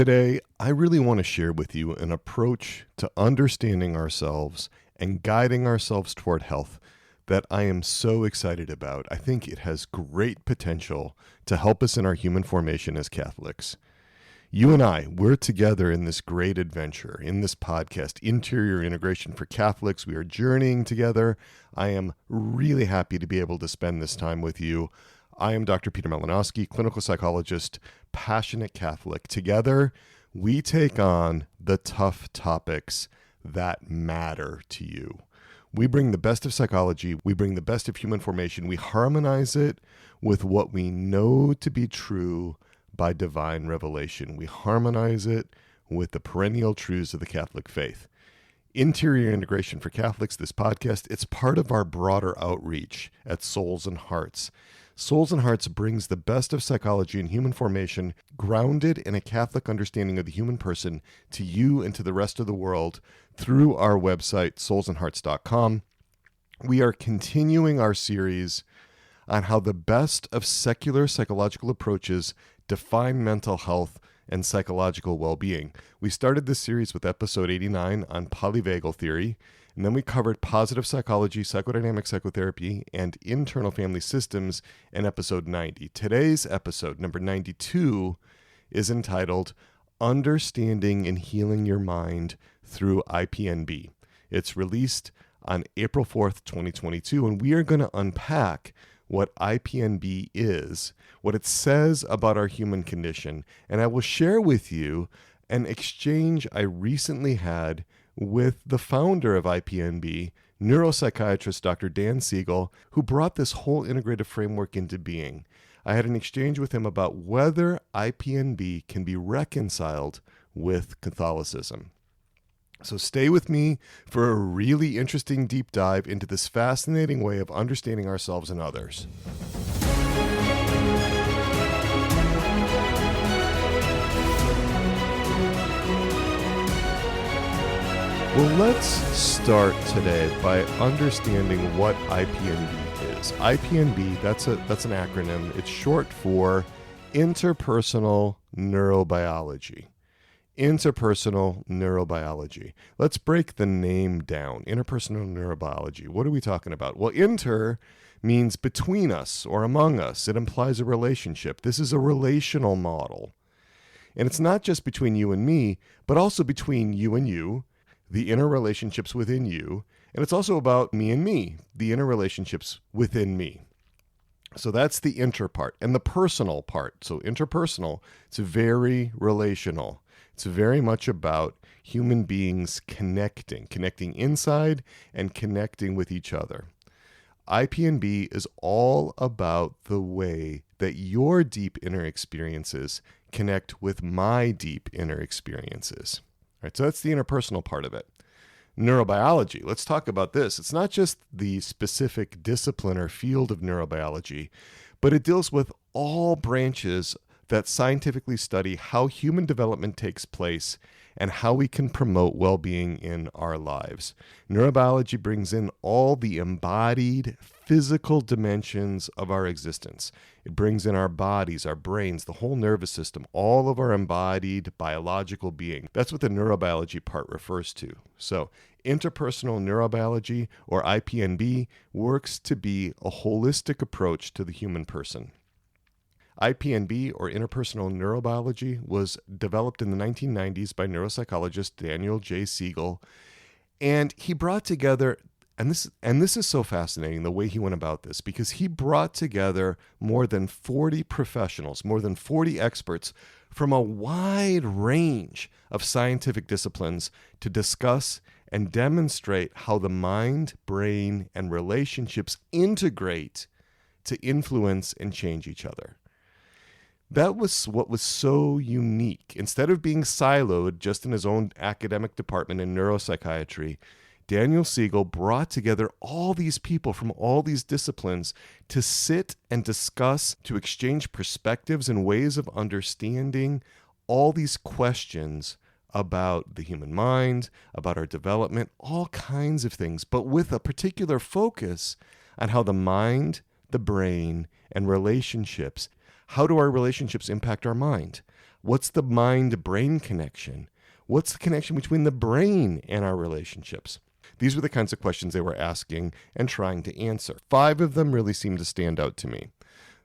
Today, I really want to share with you an approach to understanding ourselves and guiding ourselves toward health that I am so excited about. I think it has great potential to help us in our human formation as Catholics. You and I, we're together in this great adventure, in this podcast, Interior Integration for Catholics. We are journeying together. I am really happy to be able to spend this time with you. I am Dr. Peter Malinowski, clinical psychologist, passionate Catholic. Together, we take on the tough topics that matter to you. We bring the best of psychology. We bring the best of human formation. We harmonize it with what we know to be true by divine revelation. We harmonize it with the perennial truths of the Catholic faith. Interior Integration for Catholics, this podcast, it's part of our broader outreach at Souls and Hearts. Souls and Hearts brings the best of psychology and human formation, grounded in a Catholic understanding of the human person, to you and to the rest of the world through our website, soulsandhearts.com. We are continuing our series on how the best of secular psychological approaches define mental health and psychological well-being. We started this series with episode 89 on polyvagal theory, and then we covered positive psychology, psychodynamic psychotherapy, and internal family systems in episode 90. Today's episode, number 92, is entitled Understanding and Healing Your Mind Through IPNB. It's released on April 4th, 2022, and we are going to unpack what IPNB is, what it says about our human condition, and I will share with you an exchange I recently had with the founder of IPNB, neuropsychiatrist Dr. Dan Siegel, who brought this whole integrative framework into being. I had an exchange with him about whether IPNB can be reconciled with Catholicism. So stay with me for a really interesting deep dive into this fascinating way of understanding ourselves and others. Well, let's start today by understanding what IPNB is. IPNB, that's an acronym. It's short for Interpersonal Neurobiology. Interpersonal neurobiology. Let's break the name down. Interpersonal neurobiology. What are we talking about? Well, inter means between us or among us. It implies a relationship. This is a relational model. And it's not just between you and me, but also between you and you, the inner relationships within you. And it's also about me and me, the inner relationships within me. So that's the inter part. And the personal part. So interpersonal, it's very relational. It's very much about human beings connecting inside and connecting with each other. IPNB is all about the way that your deep inner experiences connect with my deep inner experiences. All right, so that's the interpersonal part of it. Neurobiology, let's talk about this. It's not just the specific discipline or field of neurobiology, but it deals with all branches that scientifically study how human development takes place and how we can promote well-being in our lives. Neurobiology brings in all the embodied physical dimensions of our existence. It brings in our bodies, our brains, the whole nervous system, all of our embodied biological being. That's what the neurobiology part refers to. So interpersonal neurobiology, or IPNB, works to be a holistic approach to the human person. IPNB, or Interpersonal Neurobiology, was developed in the 1990s by neuropsychologist Daniel J. Siegel, and he brought together, and this is so fascinating the way he went about this, because he brought together more than 40 professionals, more than 40 experts from a wide range of scientific disciplines to discuss and demonstrate how the mind, brain, and relationships integrate to influence and change each other. That was what was so unique. Instead of being siloed just in his own academic department in neuropsychiatry, Daniel Siegel brought together all these people from all these disciplines to sit and discuss, to exchange perspectives and ways of understanding all these questions about the human mind, about our development, all kinds of things, but with a particular focus on how the mind, the brain, and relationships. How do our relationships impact our mind? What's the mind-brain connection? What's the connection between the brain and our relationships? These were the kinds of questions they were asking and trying to answer. 5 of them really seem to stand out to me.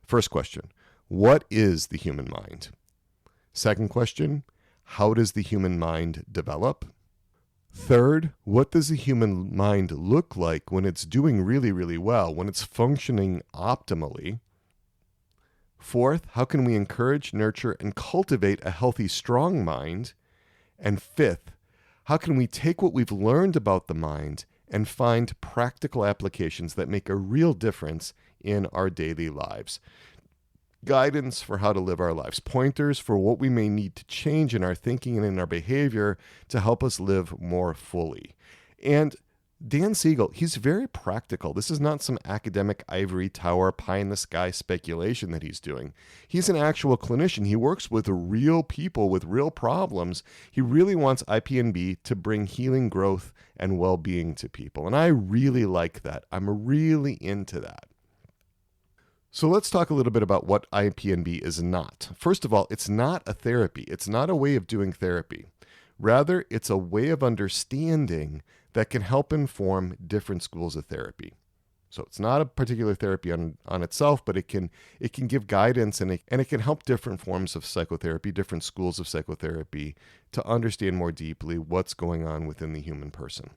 First question, what is the human mind? Second question, how does the human mind develop? Third, what does the human mind look like when it's doing really, really well, when it's functioning optimally? Fourth, how can we encourage, nurture, and cultivate a healthy, strong mind? And fifth, how can we take what we've learned about the mind and find practical applications that make a real difference in our daily lives? Guidance for how to live our lives, pointers for what we may need to change in our thinking and in our behavior to help us live more fully. And Dan Siegel, he's very practical. This is not some academic ivory tower, pie in the sky speculation that he's doing. He's an actual clinician. He works with real people with real problems. He really wants IPNB to bring healing, growth, and well-being to people. And I really like that. I'm really into that. So let's talk a little bit about what IPNB is not. First of all, it's not a therapy. It's not a way of doing therapy. Rather, it's a way of understanding that can help inform different schools of therapy. So it's not a particular therapy on itself, but it can give guidance and it can help different forms of psychotherapy, different schools of psychotherapy to understand more deeply what's going on within the human person.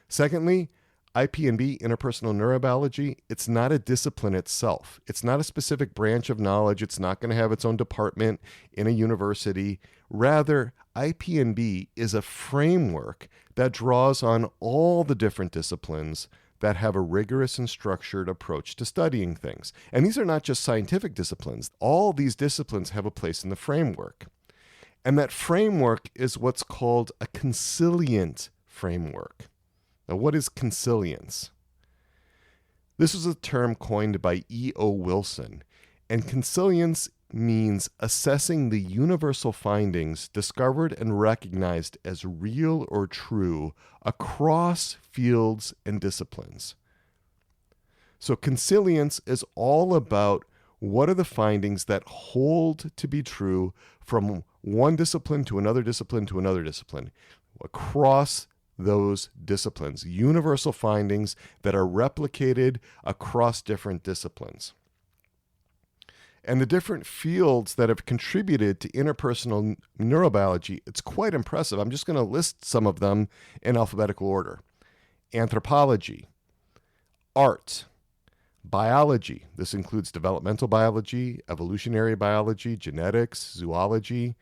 Secondly, IPNB, Interpersonal Neurobiology, it's not a discipline itself. It's not a specific branch of knowledge. It's not going to have its own department in a university. Rather, IPNB is a framework that draws on all the different disciplines that have a rigorous and structured approach to studying things. And these are not just scientific disciplines. All these disciplines have a place in the framework. And that framework is what's called a consilient framework. Now, what is consilience? This was a term coined by E.O. Wilson, and consilience means assessing the universal findings discovered and recognized as real or true across fields and disciplines. So consilience is all about what are the findings that hold to be true from one discipline to another discipline to another discipline, across those disciplines, universal findings that are replicated across different disciplines. And the different fields that have contributed to interpersonal neurobiology, it's quite impressive. I'm just going to list some of them in alphabetical order. Anthropology, art, biology. This includes developmental biology, evolutionary biology, genetics, zoology,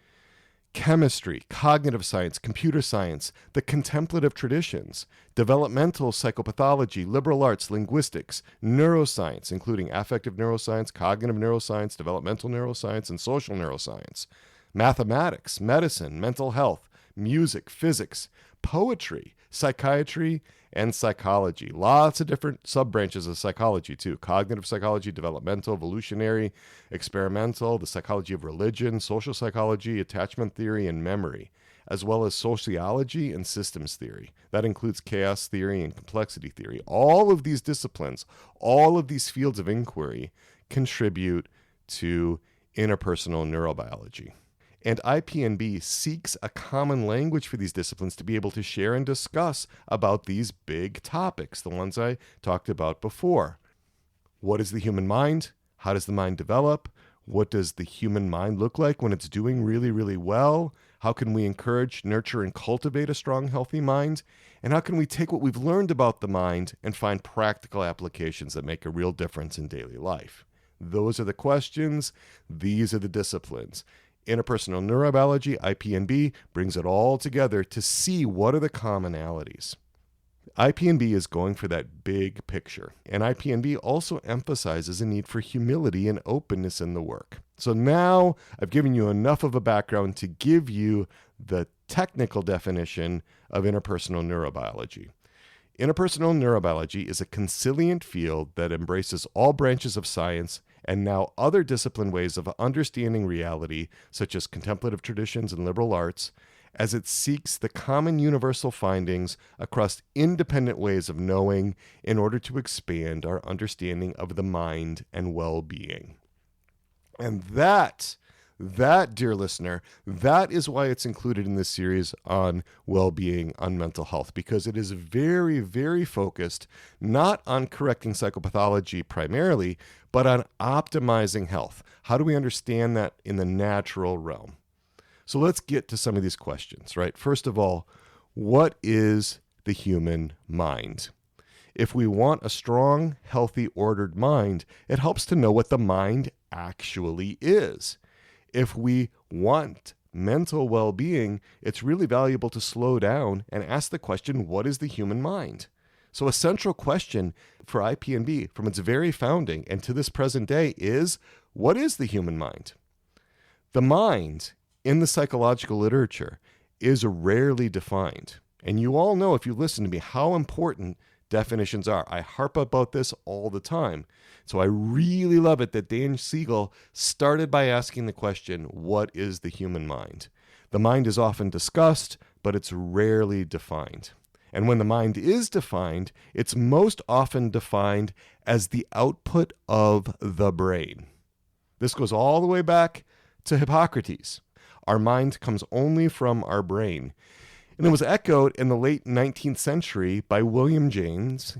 chemistry, cognitive science, computer science, the contemplative traditions, developmental psychopathology, liberal arts, linguistics, neuroscience, including affective neuroscience, cognitive neuroscience, developmental neuroscience, and social neuroscience, mathematics, medicine, mental health, music, physics, poetry, psychiatry, and psychology. Lots of different sub-branches of psychology too. Cognitive psychology, developmental, evolutionary, experimental, the psychology of religion, social psychology, attachment theory, and memory, as well as sociology and systems theory. That includes chaos theory and complexity theory. All of these disciplines, all of these fields of inquiry contribute to interpersonal neurobiology. And IPNB seeks a common language for these disciplines to be able to share and discuss about these big topics, the ones I talked about before. What is the human mind? How does the mind develop? What does the human mind look like when it's doing really, really well? How can we encourage, nurture, and cultivate a strong, healthy mind? And how can we take what we've learned about the mind and find practical applications that make a real difference in daily life? Those are the questions. These are the disciplines. Interpersonal neurobiology, IPNB, brings it all together to see what are the commonalities. IPNB is going for that big picture, and IPNB also emphasizes a need for humility and openness in the work. So now I've given you enough of a background to give you the technical definition of interpersonal neurobiology. Interpersonal neurobiology is a consilient field that embraces all branches of science and now other discipline ways of understanding reality, such as contemplative traditions and liberal arts, as it seeks the common universal findings across independent ways of knowing in order to expand our understanding of the mind and well-being. And that That, dear listener, that is why it's included in this series on well-being, on mental health, because it is very, very focused not on correcting psychopathology primarily, but on optimizing health. How do we understand that in the natural realm? So let's get to some of these questions, right? First of all, what is the human mind? If we want a strong, healthy, ordered mind, it helps to know what the mind actually is. If we want mental well-being, it's really valuable to slow down and ask the question, what is the human mind? So a central question for IPNB from its very founding and to this present day is, what is the human mind? The mind in the psychological literature is rarely defined. And you all know, if you listen to me, how important definitions are. I harp about this all the time. So I really love it that Dan Siegel started by asking the question, what is the human mind? The mind is often discussed, but it's rarely defined. And when the mind is defined, it's most often defined as the output of the brain. This goes all the way back to Hippocrates. Our mind comes only from our brain. And it was echoed in the late 19th century by William James.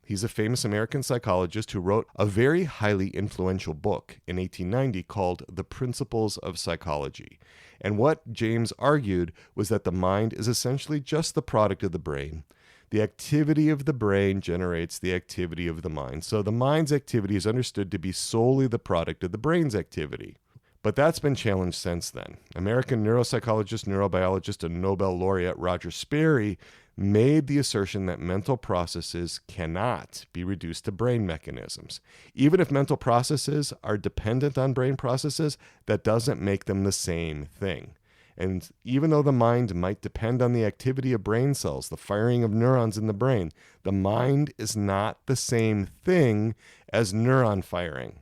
He's a famous American psychologist who wrote a very highly influential book in 1890 called The Principles of Psychology. And what James argued was that the mind is essentially just the product of the brain. The activity of the brain generates the activity of the mind. So the mind's activity is understood to be solely the product of the brain's activity. But that's been challenged since then. American neuropsychologist, neurobiologist, and Nobel laureate Roger Sperry made the assertion that mental processes cannot be reduced to brain mechanisms. Even if mental processes are dependent on brain processes, that doesn't make them the same thing. And even though the mind might depend on the activity of brain cells, the firing of neurons in the brain, the mind is not the same thing as neuron firing.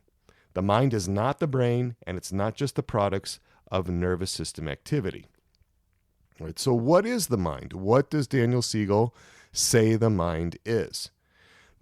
The mind is not the brain, and it's not just the products of nervous system activity. All right, so what is the mind? What does Daniel Siegel say the mind is?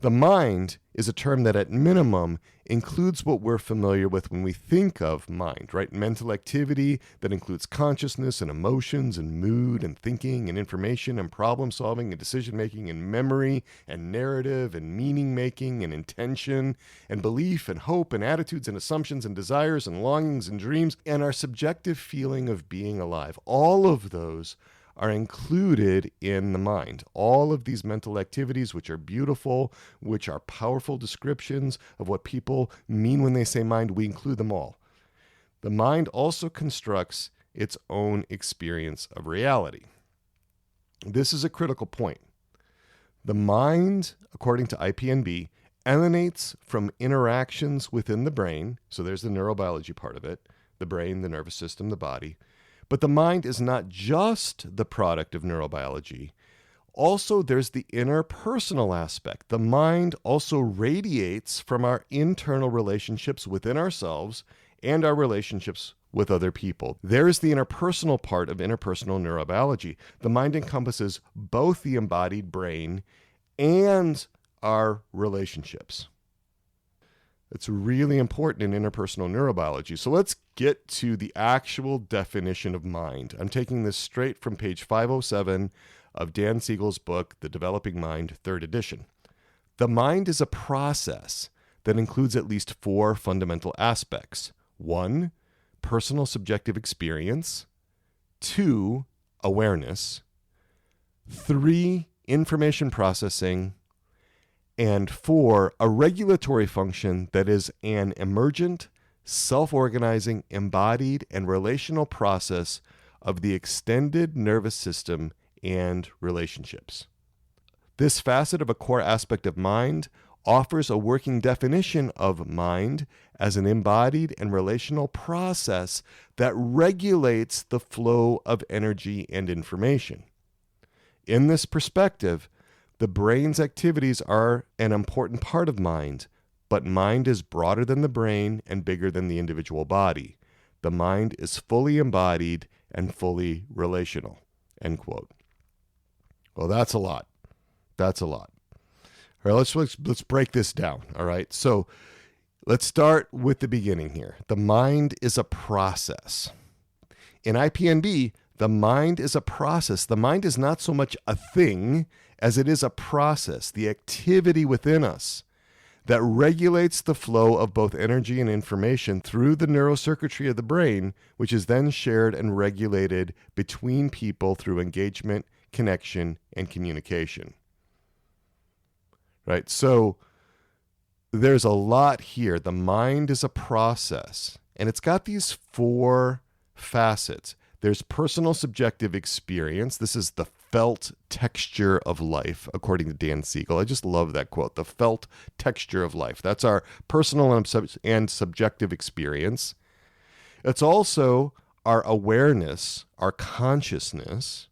The mind is a term that at minimum includes what we're familiar with when we think of mind, right? Mental activity that includes consciousness and emotions and mood and thinking and information and problem solving and decision making and memory and narrative and meaning making and intention and belief and hope and attitudes and assumptions and desires and longings and dreams and our subjective feeling of being alive. All of those are included in the mind. All of these mental activities, which are beautiful, which are powerful descriptions of what people mean when they say mind, we include them all. The mind also constructs its own experience of reality. This is a critical point. The mind, according to IPNB, emanates from interactions within the brain. So there's the neurobiology part of it, the brain, the nervous system, the body. But the mind is not just the product of neurobiology. Also, there's the interpersonal aspect. The mind also radiates from our internal relationships within ourselves and our relationships with other people. There's the interpersonal part of interpersonal neurobiology. The mind encompasses both the embodied brain and our relationships. It's really important in interpersonal neurobiology. So let's get to the actual definition of mind. I'm taking this straight from page 507 of Dan Siegel's book, The Developing Mind, 3rd edition. The mind is a process that includes at least 4 fundamental aspects. 1, personal subjective experience. 2, awareness. 3, information processing. And 4, a regulatory function that is an emergent, self-organizing, embodied, and relational process of the extended nervous system and relationships. This facet of a core aspect of mind offers a working definition of mind as an embodied and relational process that regulates the flow of energy and information. In this perspective, the brain's activities are an important part of mind, but mind is broader than the brain and bigger than the individual body. The mind is fully embodied and fully relational." End quote. Well, that's a lot. That's a lot. All right, let's break this down. All right. So Let's start with the beginning here. The mind is a process. In IPNB, the mind is a process. The mind is not so much a thing as it is a process, the activity within us that regulates the flow of both energy and information through the neurocircuitry of the brain, which is then shared and regulated between people through engagement, connection, and communication. Right? So there's a lot here. The mind is a process, and it's got these four facets. There's personal subjective experience. This is the felt texture of life, according to Dan Siegel. I just love that quote, the felt texture of life. That's our personal and subjective experience. It's also our awareness, our consciousness.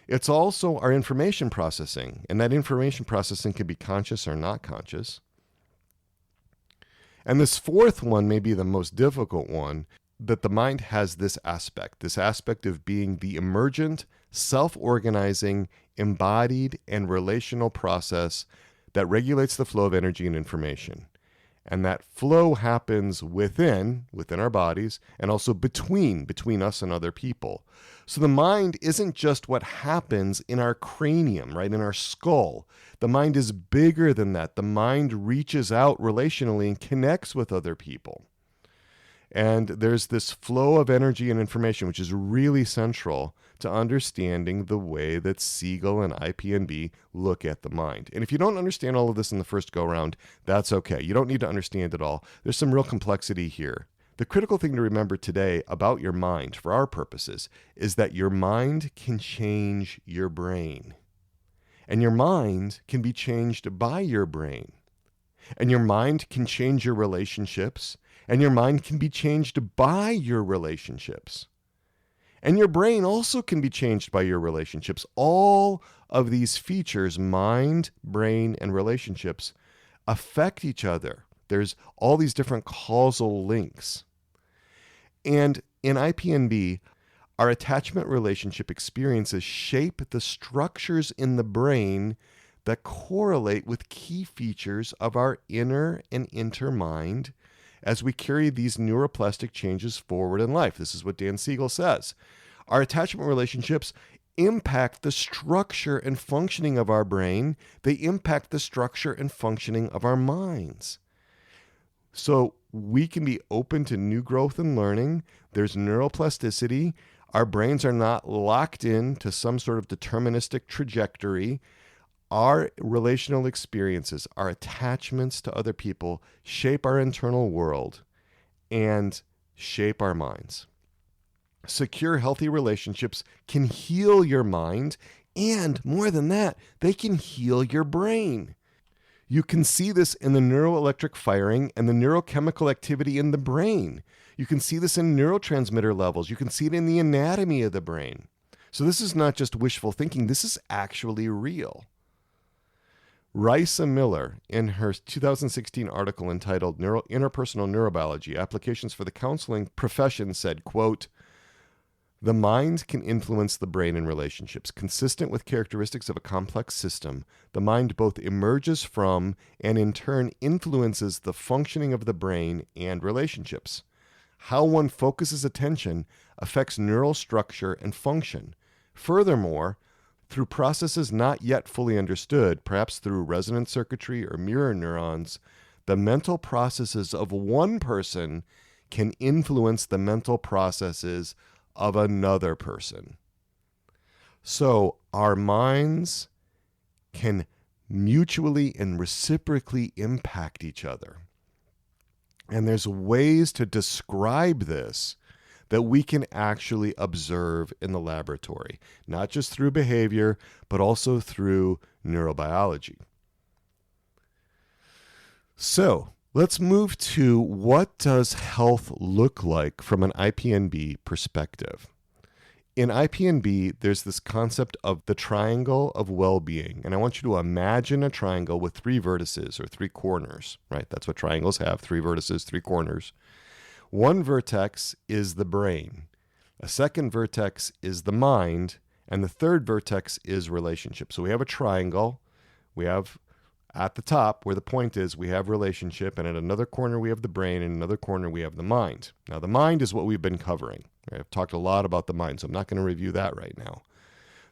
It's also our information processing, and that information processing can be conscious or not conscious. And this fourth one may be the most difficult one, that the mind has this aspect of being the emergent, self-organizing, embodied, and relational process that regulates the flow of energy and information. And that flow happens within our bodies and also between us and other people. So the mind isn't just what happens in our cranium, right, in our skull. The mind is bigger than that. The mind reaches out relationally and connects with other people. And there's this flow of energy and information, which is really central to understanding the way that Siegel and IPNB look at the mind. And if you don't understand all of this in the first go-round, that's okay. You don't need to understand it all. There's some real complexity here. The critical thing to remember today about your mind, for our purposes, is that your mind can change your brain. And your mind can be changed by your brain. And your mind can change your relationships. And your mind can be changed by your relationships. And your brain also can be changed by your relationships. All of these features, mind, brain, and relationships, affect each other. There's all these different causal links. And in IPNB, our attachment relationship experiences shape the structures in the brain that correlate with key features of our inner and intermind as we carry these neuroplastic changes forward in life. This is what Dan Siegel says. Our attachment relationships impact the structure and functioning of our brain. They impact the structure and functioning of our minds. So we can be open to new growth and learning. There's neuroplasticity. Our brains are not locked in to some sort of deterministic trajectory. Our relational experiences, our attachments to other people shape our internal world and shape our minds. Secure, healthy relationships can heal your mind, and more than that, they can heal your brain. You can see this in the neuroelectric firing and the neurochemical activity in the brain. You can see this in neurotransmitter levels. You can see it in the anatomy of the brain. So this is not just wishful thinking. This is actually real. Risa Miller, in her 2016 article entitled Interpersonal Neurobiology, Applications for the Counseling Profession, said, quote, "The mind can influence the brain in relationships. Consistent with characteristics of a complex system, the mind both emerges from and in turn influences the functioning of the brain and relationships. How one focuses attention affects neural structure and function. Furthermore, through processes not yet fully understood, perhaps through resonant circuitry or mirror neurons, the mental processes of one person can influence the mental processes of another person." So our minds can mutually and reciprocally impact each other. And there's ways to describe this that we can actually observe in the laboratory, not just through behavior, but also through neurobiology. So let's move to, what does health look like from an IPNB perspective? In IPNB, there's this concept of the triangle of well-being. And I want you to imagine a triangle with three vertices or three corners, right? That's what triangles have, three vertices, three corners. One vertex is the brain. A second vertex is the mind. And the third vertex is relationship. So we have a triangle. We have At the top, where the point is, we have relationship, and at another corner we have the brain, and another corner we have the mind. Now, the mind is what we've been covering. Right? I've talked a lot about the mind, so I'm not going to review that right now.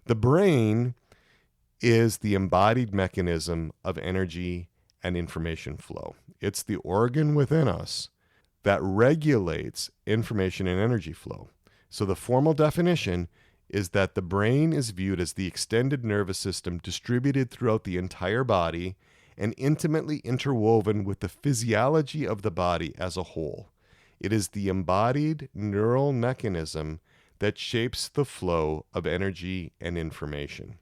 The brain is the embodied mechanism of energy and information flow. It's the organ within us that regulates information and energy flow. So the formal definition is that the brain is viewed as the extended nervous system distributed throughout the entire body and intimately interwoven with the physiology of the body as a whole. It is the embodied neural mechanism that shapes the flow of energy and information.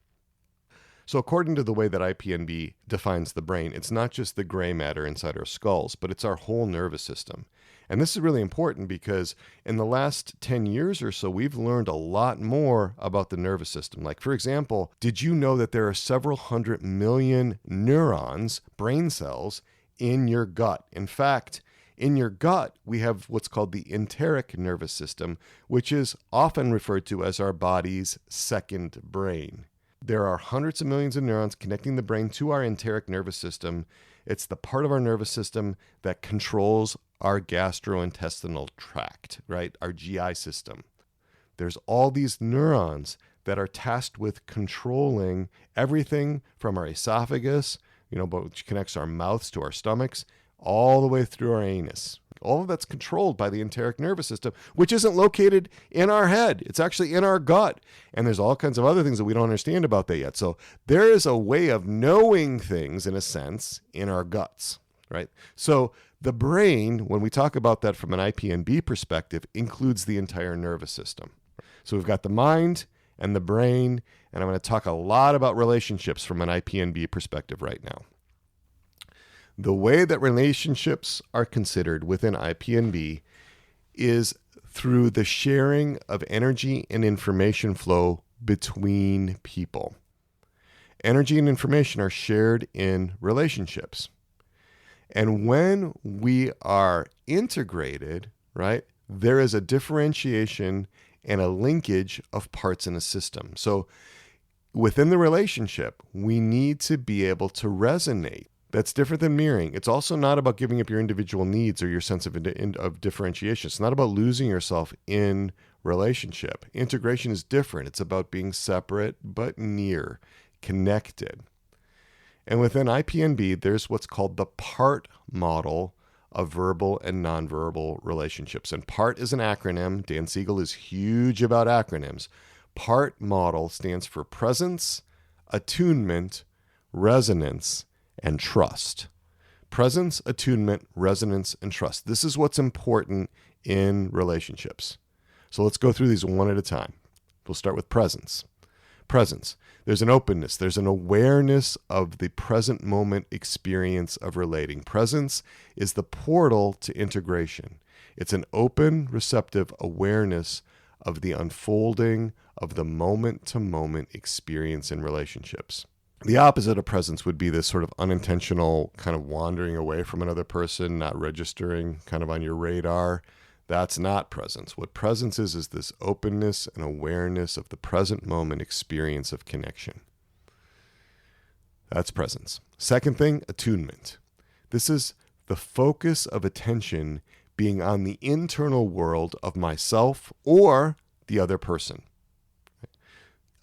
So according to the way that IPNB defines the brain, it's not just the gray matter inside our skulls, but it's our whole nervous system. And this is really important because in the last 10 years or so, we've learned a lot more about the nervous system. Like, for example, did you know that there are several 100 million neurons, brain cells, in your gut? In fact, in your gut, we have what's called the enteric nervous system, which is often referred to as our body's second brain. There are hundreds of millions of neurons connecting the brain to our enteric nervous system. It's the part of our nervous system that controls our gastrointestinal tract, right? Our GI system. There's all these neurons that are tasked with controlling everything from our esophagus, which connects our mouths to our stomachs, all the way through our anus. All of that's controlled by the enteric nervous system, which isn't located in our head. It's actually in our gut. And there's all kinds of other things that we don't understand about that yet. So there is a way of knowing things, in a sense, in our guts, right? So the brain, when we talk about that from an IPNB perspective, includes the entire nervous system. So we've got the mind and the brain, and I'm going to talk a lot about relationships from an IPNB perspective right now. The way that relationships are considered within IPNB is through the sharing of energy and information flow between people. Energy and information are shared in relationships. And when we are integrated, right, there is a differentiation and a linkage of parts in a system. So within the relationship, we need to be able to resonate. That's different than mirroring. It's also not about giving up your individual needs or your sense of differentiation. It's not about losing yourself in relationship. Integration is different. It's about being separate but near, connected. And within IPNB, there's what's called the PART model of verbal and nonverbal relationships. And PART is an acronym. Dan Siegel is huge about acronyms. PART model stands for presence, attunement, resonance, and trust. Presence, attunement, resonance, and trust. This is what's important in relationships. So let's go through these one at a time. We'll start with presence. Presence. There's an openness. There's an awareness of the present moment experience of relating. Presence is the portal to integration. It's an open, receptive awareness of the unfolding of the moment-to-moment experience in relationships. The opposite of presence would be this sort of unintentional kind of wandering away from another person, not registering kind of on your radar. That's not presence. What presence is this openness and awareness of the present moment experience of connection. That's presence. Second thing, attunement. This is the focus of attention being on the internal world of myself or the other person.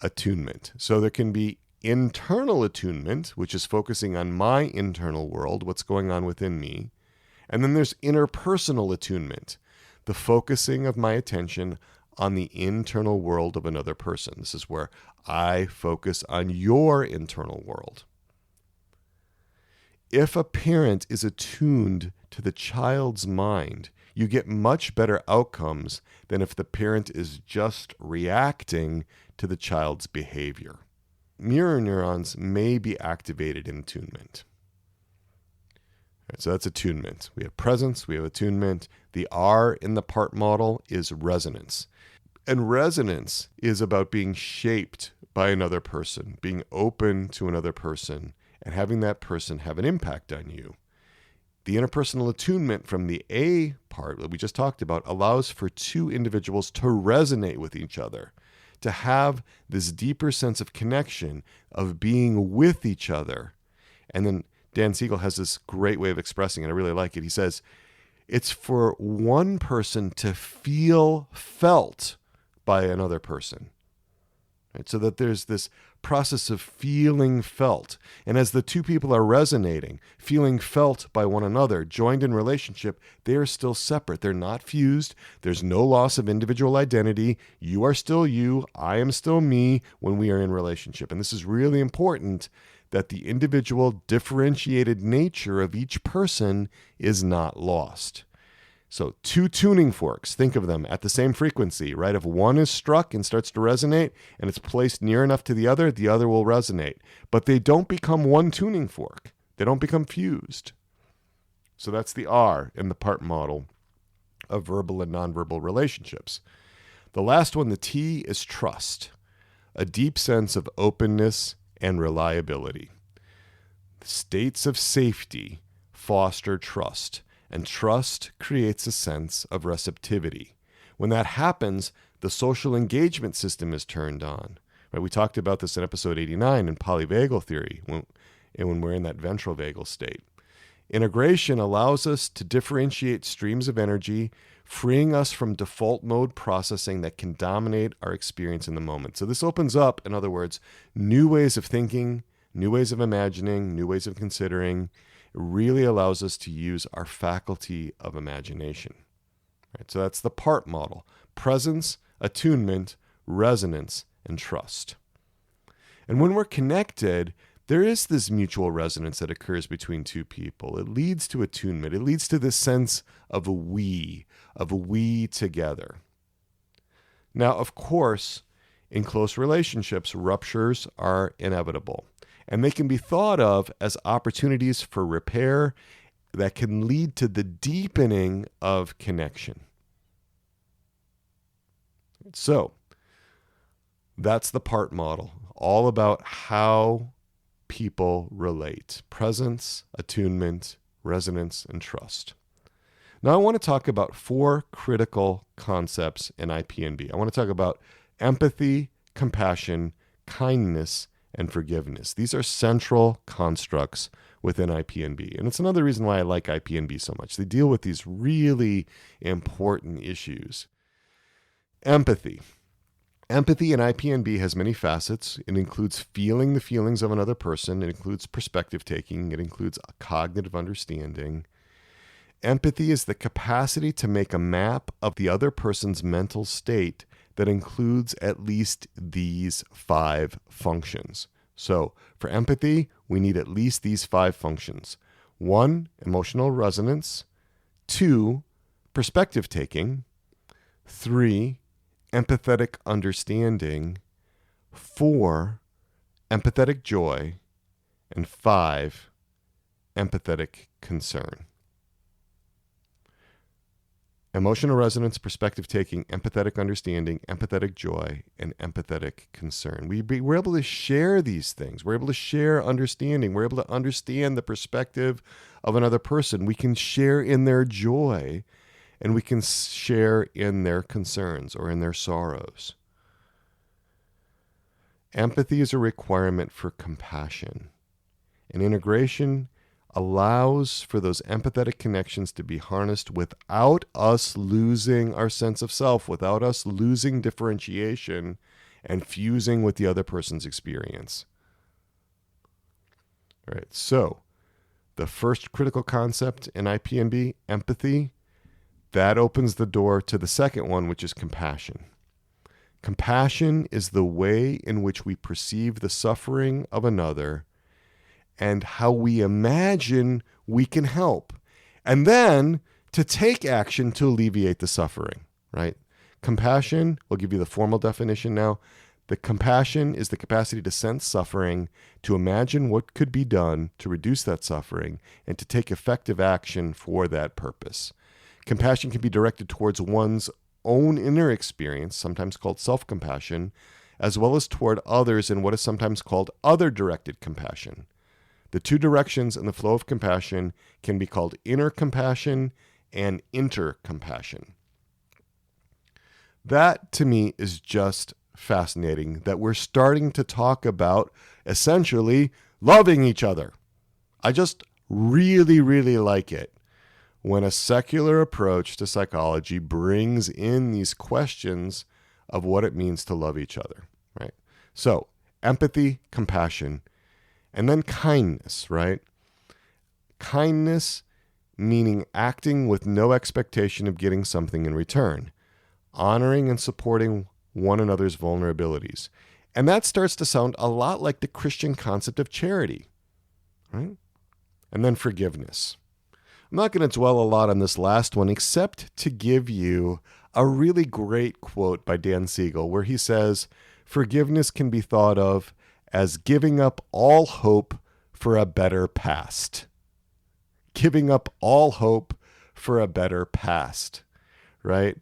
Attunement. So there can be internal attunement, which is focusing on my internal world, what's going on within me. And then there's interpersonal attunement, the focusing of my attention on the internal world of another person. This is where I focus on your internal world. If a parent is attuned to the child's mind, you get much better outcomes than if the parent is just reacting to the child's behavior. Mirror neurons may be activated in attunement. Right, so that's attunement. We have presence, we have attunement. The R in the PART model is resonance. And resonance is about being shaped by another person, being open to another person, and having that person have an impact on you. The interpersonal attunement from the A part that we just talked about allows for two individuals to resonate with each other, to have this deeper sense of connection, of being with each other, and then Dan Siegel has this great way of expressing it. I really like it. He says, it's for one person to feel felt by another person. Right? So that there's this process of feeling felt. And as the two people are resonating, feeling felt by one another, joined in relationship, they are still separate. They're not fused. There's no loss of individual identity. You are still you. I am still me when we are in relationship. And this is really important, that the individual differentiated nature of each person is not lost. So 2 tuning forks, think of them at the same frequency, right? If one is struck and starts to resonate and it's placed near enough to the other will resonate. But they don't become one tuning fork. They don't become fused. So that's the R in the part model of verbal and nonverbal relationships. The last one, the T, is trust, a deep sense of openness and reliability. States of safety foster trust. And trust creates a sense of receptivity. When that happens, the social engagement system is turned on. Right? We talked about this in episode 89 in polyvagal theory, when we're in that ventral vagal state. Integration allows us to differentiate streams of energy, freeing us from default mode processing that can dominate our experience in the moment. So this opens up, in other words, new ways of thinking, new ways of imagining, new ways of considering. It really allows us to use our faculty of imagination. Right? So that's the part model: presence, attunement, resonance, and trust. And when we're connected, there is this mutual resonance that occurs between two people. It leads to attunement. It leads to this sense of a we together. Now, of course, in close relationships, ruptures are inevitable. And they can be thought of as opportunities for repair that can lead to the deepening of connection. So that's the part model, all about how people relate: presence, attunement, resonance, and trust. Now I want to talk about 4 critical concepts in IPNB. I want to talk about empathy, compassion, kindness, and forgiveness. These are central constructs within IPNB. And it's another reason why I like IPNB so much. They deal with these really important issues. Empathy. Empathy in IPNB has many facets. It includes feeling the feelings of another person. It includes perspective taking. It includes cognitive understanding. Empathy is the capacity to make a map of the other person's mental state that includes at least these 5 functions. So for empathy, we need at least these 5 functions. 1, emotional resonance. 2, perspective taking. 3, empathetic understanding. 4, empathetic joy. And 5, empathetic concern. Emotional resonance, perspective taking, empathetic understanding, empathetic joy, and empathetic concern. We're able to share these things. We're able to share understanding. We're able to understand the perspective of another person. We can share in their joy, and we can share in their concerns or in their sorrows. Empathy is a requirement for compassion. And integration allows for those empathetic connections to be harnessed without us losing our sense of self, without us losing differentiation and fusing with the other person's experience. All right, so the first critical concept in IPNB, empathy, that opens the door to the second one, which is compassion. Compassion is the way in which we perceive the suffering of another and how we imagine we can help, and then to take action to alleviate the suffering, right? Compassion, we'll give you the formal definition now. The compassion is the capacity to sense suffering, to imagine what could be done to reduce that suffering, and to take effective action for that purpose. Compassion can be directed towards one's own inner experience, sometimes called self-compassion, as well as toward others in what is sometimes called other-directed compassion. The 2 directions in the flow of compassion can be called inner compassion and intercompassion. That, to me, is just fascinating, that we're starting to talk about essentially loving each other. I just really, really like it when a secular approach to psychology brings in these questions of what it means to love each other, right? So empathy, compassion, and then kindness, right? Kindness meaning acting with no expectation of getting something in return, honoring and supporting one another's vulnerabilities. And that starts to sound a lot like the Christian concept of charity, right? And then forgiveness. I'm not going to dwell a lot on this last one, except to give you a really great quote by Dan Siegel, where he says, forgiveness can be thought of as giving up all hope for a better past. Giving up all hope for a better past, right?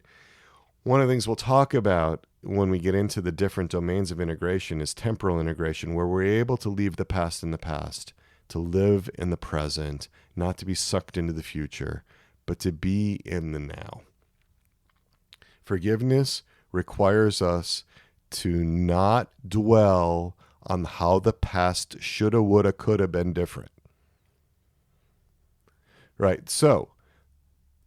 One of the things we'll talk about when we get into the different domains of integration is temporal integration, where we're able to leave the past in the past, to live in the present, not to be sucked into the future, but to be in the now. Forgiveness requires us to not dwell on how the past shoulda, woulda, coulda been different. Right, so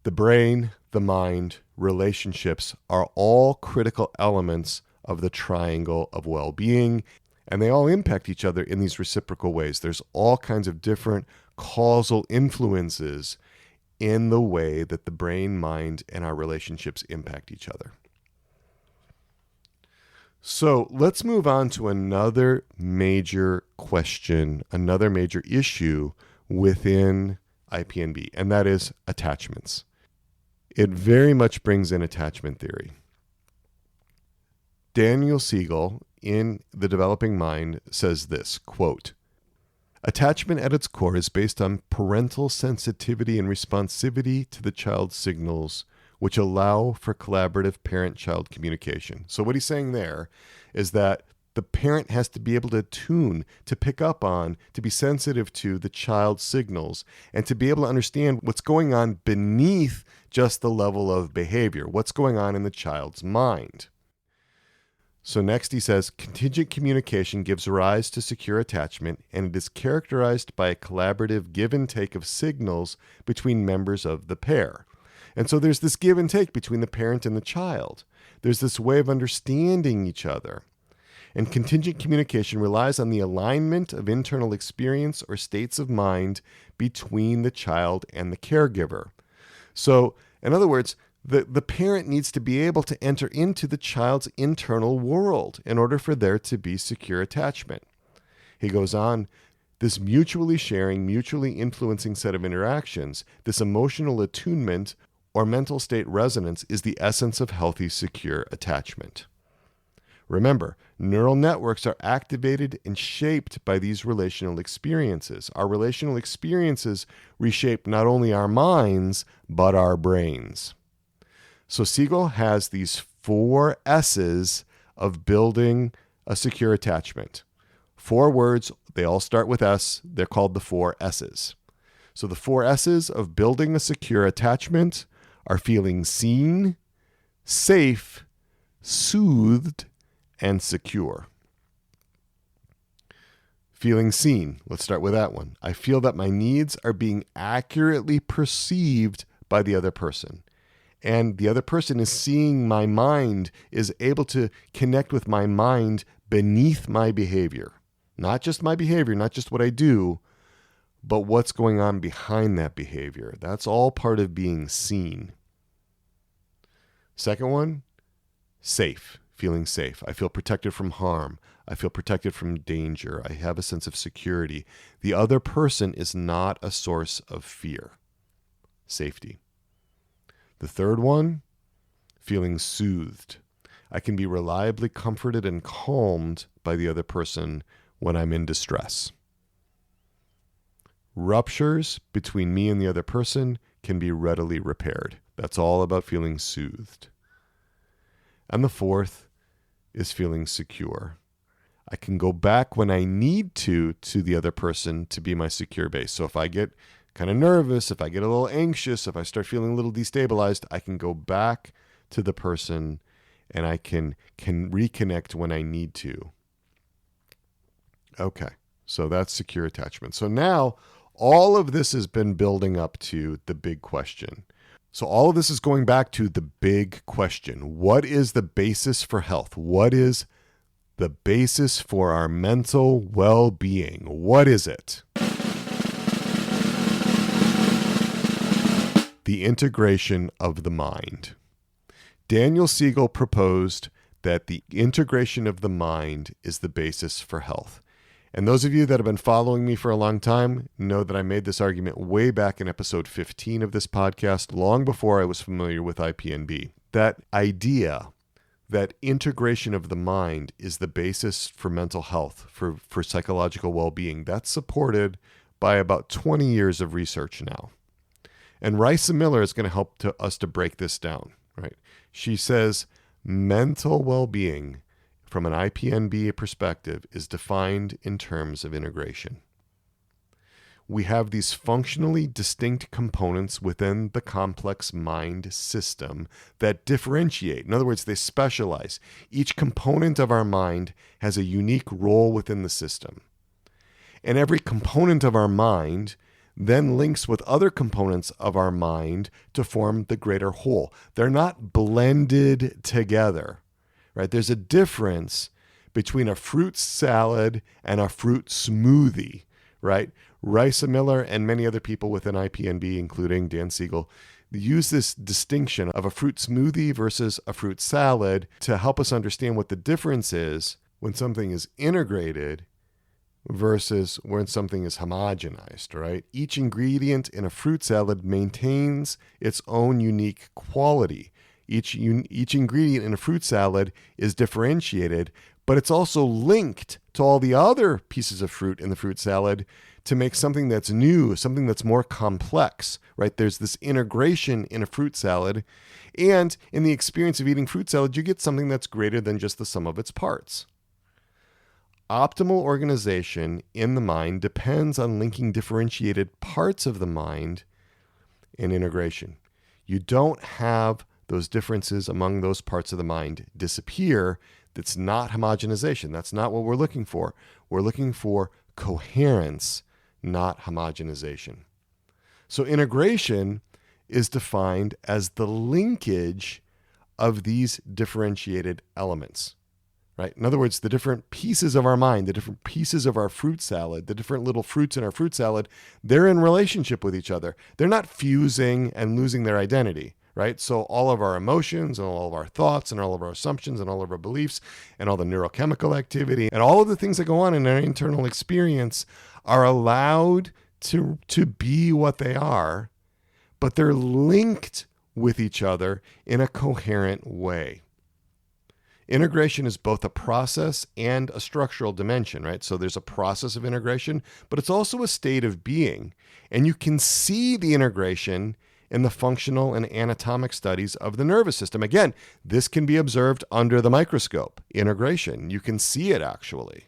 the brain, the mind, relationships are all critical elements of the triangle of well-being, and they all impact each other in these reciprocal ways. There's all kinds of different causal influences in the way that the brain, mind, and our relationships impact each other. So let's move on to another major question, another major issue within IPNB, and that is attachments. It very much brings in attachment theory. Daniel Siegel, in The Developing Mind, says this, quote, attachment at its core is based on parental sensitivity and responsivity to the child's signals, which allow for collaborative parent-child communication. So what he's saying there is that the parent has to be able to tune, to pick up on, to be sensitive to the child's signals, and to be able to understand what's going on beneath just the level of behavior, what's going on in the child's mind. So next he says, contingent communication gives rise to secure attachment, and it is characterized by a collaborative give and take of signals between members of the pair. And so there's this give and take between the parent and the child. There's this way of understanding each other. And contingent communication relies on the alignment of internal experience or states of mind between the child and the caregiver. So, in other words, the parent needs to be able to enter into the child's internal world in order for there to be secure attachment. He goes on, this mutually sharing, mutually influencing set of interactions, this emotional attunement or mental state resonance is the essence of healthy, secure attachment. Remember, neural networks are activated and shaped by these relational experiences. Our relational experiences reshape not only our minds, but our brains. So Siegel has these 4 S's of building a secure attachment. 4 words, they all start with S. They're called the 4 S's. So the 4 S's of building a secure attachment are feeling seen, safe, soothed, and secure. Feeling seen. Let's start with that one. I feel that my needs are being accurately perceived by the other person. And the other person is seeing my mind, is able to connect with my mind beneath my behavior. Not just my behavior, not just what I do, but what's going on behind that behavior. That's all part of being seen. Second one, safe. Feeling safe. I feel protected from harm. I feel protected from danger. I have a sense of security. The other person is not a source of fear. Safety. The third one, feeling soothed. I can be reliably comforted and calmed by the other person when I'm in distress. Ruptures between me and the other person can be readily repaired. That's all about feeling soothed. And the fourth is feeling secure. I can go back when I need to the other person to be my secure base. So if I get kind of nervous, if I get a little anxious, if I start feeling a little destabilized, I can go back to the person and I can reconnect when I need to. Okay, so that's secure attachment. So now All of this has been building up to the big question. So all of this is going back to the big question. What is the basis for health? What is the basis for our mental well-being? What is it? The integration of the mind. Daniel Siegel proposed that the integration of the mind is the basis for health. And those of you that have been following me for a long time know that I made this argument way back in episode 15 of this podcast, long before I was familiar with IPNB. That idea that integration of the mind is the basis for mental health, for psychological well-being, that's supported by about 20 years of research now. And Raisa Miller is going to help us to break this down, right? She says mental well-being from an IPNB perspective is defined in terms of integration. We have these functionally distinct components within the complex mind system that differentiate. In other words, they specialize. Each component of our mind has a unique role within the system. And every component of our mind then links with other components of our mind to form the greater whole. They're not blended together, right? There's a difference between a fruit salad and a fruit smoothie, right? Raisa Miller and many other people within IPNB, including Dan Siegel, use this distinction of a fruit smoothie versus a fruit salad to help us understand what the difference is when something is integrated versus when something is homogenized, right? Each ingredient in a fruit salad maintains its own unique quality. Each ingredient in a fruit salad is differentiated, but it's also linked to all the other pieces of fruit in the fruit salad to make something that's new, something that's more complex, right? There's this integration in a fruit salad, and in the experience of eating fruit salad, you get something that's greater than just the sum of its parts. Optimal organization in the mind depends on linking differentiated parts of the mind in integration. You don't have those differences among those parts of the mind disappear. That's not homogenization. That's not what we're looking for. We're looking for coherence, not homogenization. So integration is defined as the linkage of these differentiated elements. Right? In other words, the different pieces of our mind, the different pieces of our fruit salad, the different little fruits in our fruit salad, they're in relationship with each other. They're not fusing and losing their identity, right? So all of our emotions and all of our thoughts and all of our assumptions and all of our beliefs and all the neurochemical activity and all of the things that go on in our internal experience are allowed to be what they are, but they're linked with each other in a coherent way. Integration is both a process and a structural dimension, right? So there's a process of integration, but it's also a state of being. And you can see the integration in the functional and anatomic studies of the nervous system. Again, this can be observed under the microscope. Integration, you can see it actually.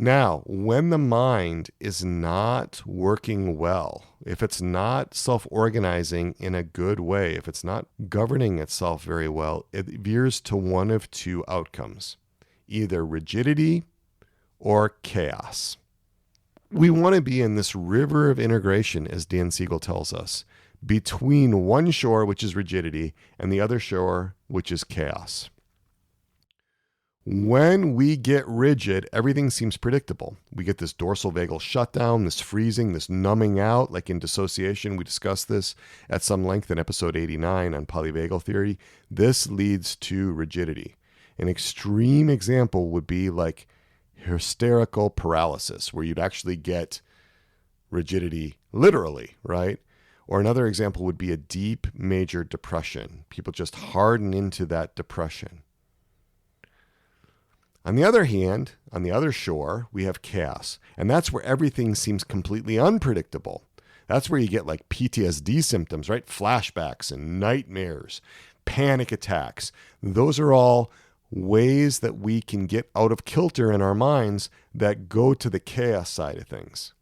Now, when the mind is not working well, if it's not self-organizing in a good way, if it's not governing itself very well, it veers to one of two outcomes, either rigidity or chaos. We want to be in this river of integration, as Dan Siegel tells us, between one shore, which is rigidity, and the other shore, which is chaos. When we get rigid, everything seems predictable. We get this dorsal vagal shutdown, this freezing, this numbing out, like in dissociation. We discussed this at some length in episode 89 on polyvagal theory. This leads to rigidity. An extreme example would be like hysterical paralysis, where you'd actually get rigidity literally, right? Or another example would be a deep major depression. People just harden into that depression. On the other hand, on the other shore, we have chaos. And that's where everything seems completely unpredictable. That's where you get like PTSD symptoms, right? Flashbacks and nightmares, panic attacks. Those are all ways that we can get out of kilter in our minds that go to the chaos side of things.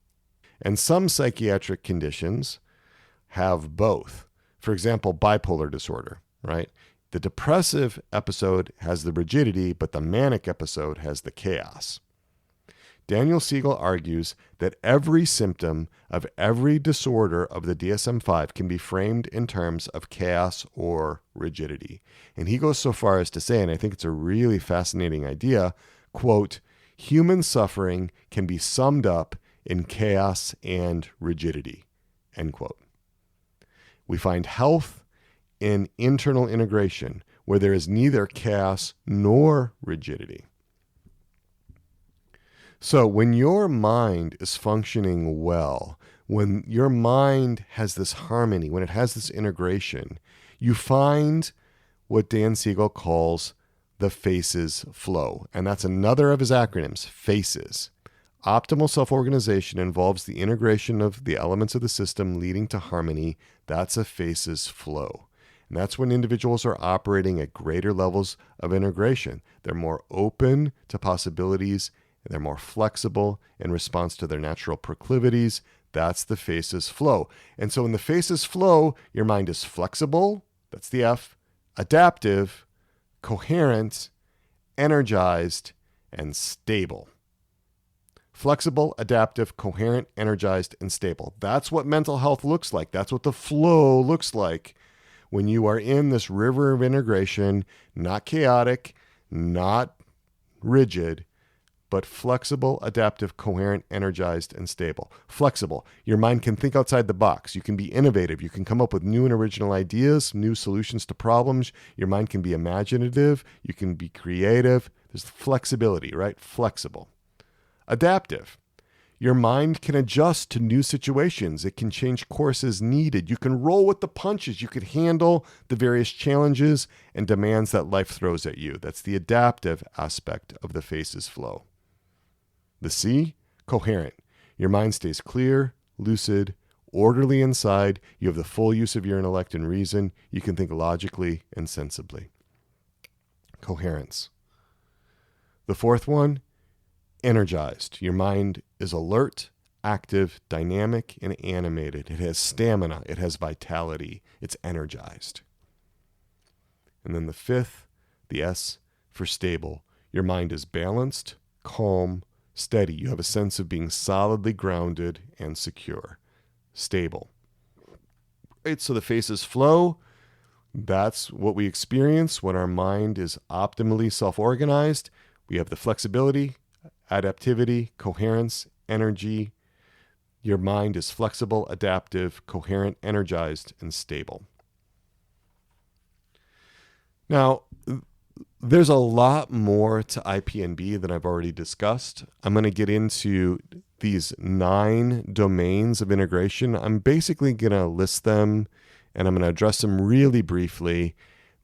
And some psychiatric conditions have both. For example, bipolar disorder, right? The depressive episode has the rigidity, but the manic episode has the chaos. Daniel Siegel argues that every symptom of every disorder of the DSM-5 can be framed in terms of chaos or rigidity. And he goes so far as to say, and I think it's a really fascinating idea, quote, human suffering can be summed up in chaos and rigidity, end quote. We find health in internal integration, where there is neither chaos nor rigidity. So when your mind is functioning well, when your mind has this harmony, when it has this integration, you find what Dan Siegel calls the FACES flow. And that's another of his acronyms, FACES. Optimal self-organization involves the integration of the elements of the system leading to harmony. That's a FACES flow. And that's when individuals are operating at greater levels of integration. They're more open to possibilities. They're more flexible in response to their natural proclivities. That's the FACES flow. And so in the FACES flow, your mind is flexible, that's the F, adaptive, coherent, energized, and stable. Flexible, adaptive, coherent, energized, and stable. That's what mental health looks like. That's what the flow looks like when you are in this river of integration, not chaotic, not rigid, but flexible, adaptive, coherent, energized, and stable. Flexible. Your mind can think outside the box. You can be innovative. You can come up with new and original ideas, new solutions to problems. Your mind can be imaginative. You can be creative. There's flexibility, right? Flexible. Adaptive. Your mind can adjust to new situations. It can change course as needed. You can roll with the punches. You can handle the various challenges and demands that life throws at you. That's the adaptive aspect of the FACES flow. The C, coherent. Your mind stays clear, lucid, orderly inside. You have the full use of your intellect and reason. You can think logically and sensibly. Coherence. The fourth one, energized. Your mind is alert, active, dynamic, and animated. It has stamina. It has vitality. It's energized. And then the fifth, the S, for stable. Your mind is balanced, calm, steady. You have a sense of being solidly grounded and secure. Stable. Right, so the FACES flow, that's what we experience when our mind is optimally self-organized. We have the flexibility, adaptivity, coherence, energy. Your mind is flexible, adaptive, coherent, energized, and stable. Now, there's a lot more to IPNB than I've already discussed. I'm going to get into these 9 domains of integration. I'm basically going to list them, and I'm going to address them really briefly.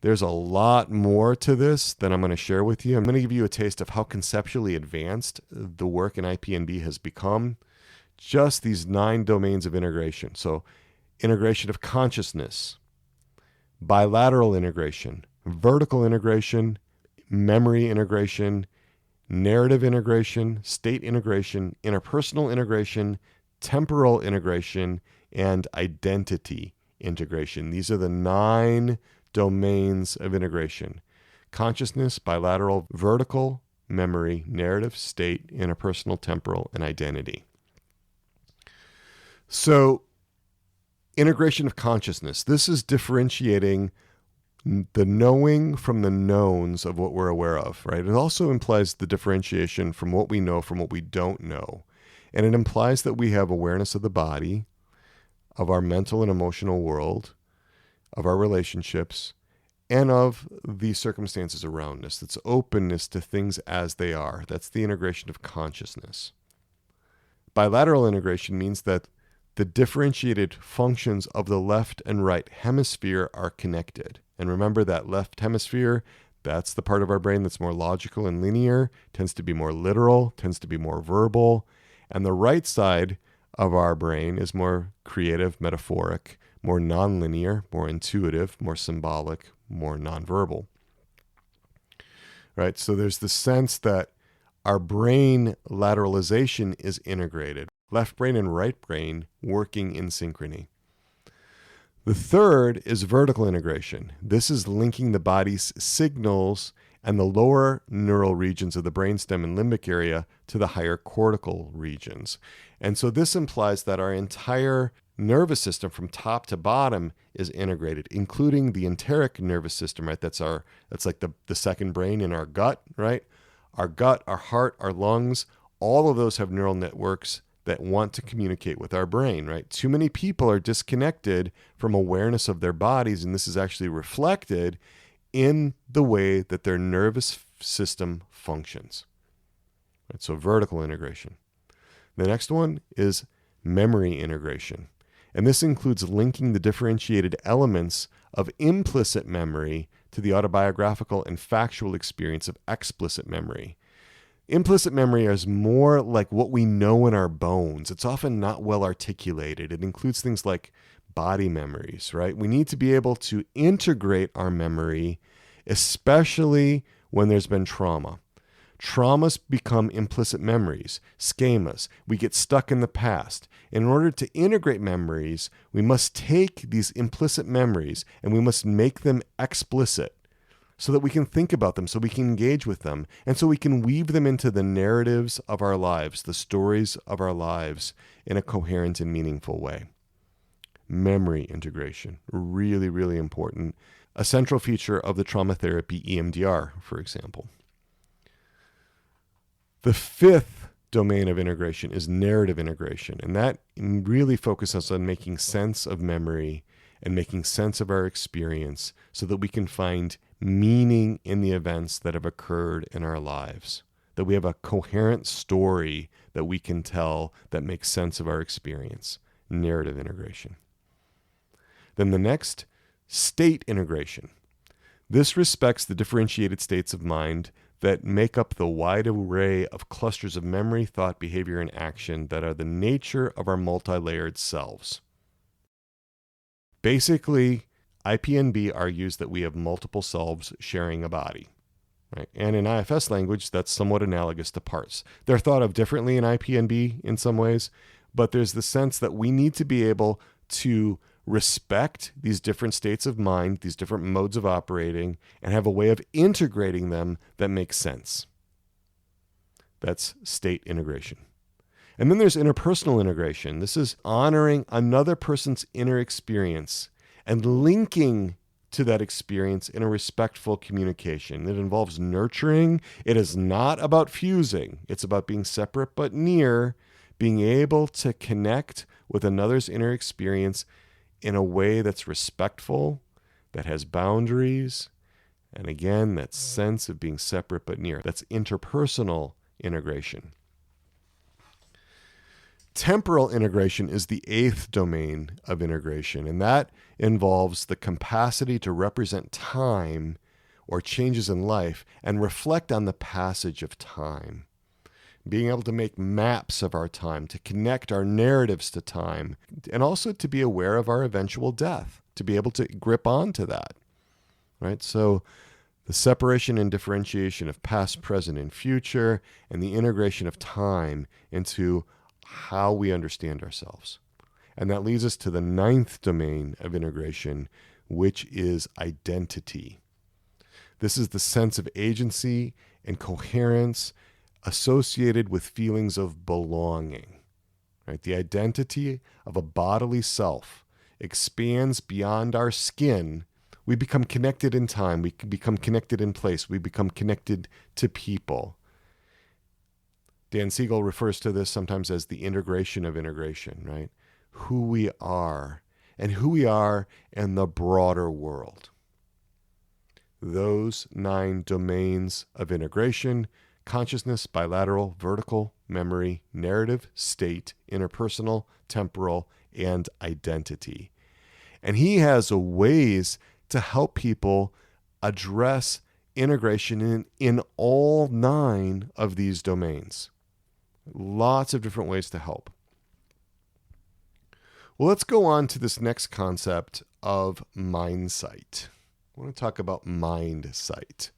There's a lot more to this than I'm going to share with you. I'm going to give you a taste of how conceptually advanced the work in IPNB has become. Just these 9 domains of integration. So integration of consciousness, bilateral integration, vertical integration, memory integration, narrative integration, state integration, interpersonal integration, temporal integration, and identity integration. These are the 9 domains of integration: consciousness, bilateral, vertical, memory, narrative, state, interpersonal, temporal, and identity. So integration of consciousness. This is differentiating the knowing from the knowns of what we're aware of, right? It also implies the differentiation from what we know from what we don't know. And it implies that we have awareness of the body, of our mental and emotional world, of our relationships, and of the circumstances around us. It's openness to things as they are. That's the integration of consciousness. Bilateral integration means that the differentiated functions of the left and right hemisphere are connected. And remember that left hemisphere, that's the part of our brain that's more logical and linear, tends to be more literal, tends to be more verbal. And the right side of our brain is more creative, metaphoric, more nonlinear, more intuitive, more symbolic, more nonverbal. Right? So there's the sense that our brain lateralization is integrated. Left brain and right brain working in synchrony. The third is vertical integration. This is linking the body's signals and the lower neural regions of the brainstem and limbic area to the higher cortical regions. And so this implies that our entire nervous system from top to bottom is integrated, including the enteric nervous system, right? That's like the second brain in our gut, right? Our gut, our heart, our lungs, all of those have neural networks that want to communicate with our brain, right? Too many people are disconnected from awareness of their bodies, and this is actually reflected in the way that their nervous system functions. Right? So vertical integration. The next one is memory integration. And this includes linking the differentiated elements of implicit memory to the autobiographical and factual experience of explicit memory. Implicit memory is more like what we know in our bones. It's often not well articulated. It includes things like body memories, right? We need to be able to integrate our memory, especially when there's been trauma. Traumas become implicit memories, schemas. We get stuck in the past. In order to integrate memories, we must take these implicit memories and we must make them explicit so that we can think about them, so we can engage with them, and so we can weave them into the narratives of our lives, the stories of our lives in a coherent and meaningful way. Memory integration, really, really important. A central feature of the trauma therapy EMDR, for example. The fifth domain of integration is narrative integration, and that really focuses on making sense of memory and making sense of our experience so that we can find meaning in the events that have occurred in our lives, that we have a coherent story that we can tell that makes sense of our experience. Narrative integration. Then the next, state integration. This respects the differentiated states of mind that make up the wide array of clusters of memory, thought, behavior, and action that are the nature of our multi-layered selves. Basically, IPNB argues that we have multiple selves sharing a body. Right? And in IFS language, that's somewhat analogous to parts. They're thought of differently in IPNB in some ways, but there's the sense that we need to be able to respect these different states of mind, these different modes of operating, and have a way of integrating them that makes sense. That's state integration. And then there's interpersonal integration. This is honoring another person's inner experience and linking to that experience in a respectful communication. It involves nurturing. It is not about fusing. It's about being separate but near, being able to connect with another's inner experience in a way that's respectful, that has boundaries, and again, that sense of being separate but near. That's interpersonal integration. Temporal integration is the eighth domain of integration, and that involves the capacity to represent time or changes in life and reflect on the passage of time. Being able to make maps of our time, to connect our narratives to time, and also to be aware of our eventual death, to be able to grip onto that, right? So the separation and differentiation of past, present, and future, and the integration of time into how we understand ourselves. And that leads us to the ninth domain of integration, which is identity. This is the sense of agency and coherence associated with feelings of belonging. Right? The identity of a bodily self expands beyond our skin. We become connected in time. We become connected in place. We become connected to people. Dan Siegel refers to this sometimes as the integration of integration, right? Who we are and who we are in the broader world. Those 9 domains of integration: consciousness, bilateral, vertical, memory, narrative, state, interpersonal, temporal, and identity. And he has ways to help people address integration in all 9 of these domains. Lots of different ways to help. Well, let's go on to this next concept of mindsight. I want to talk about mindsight.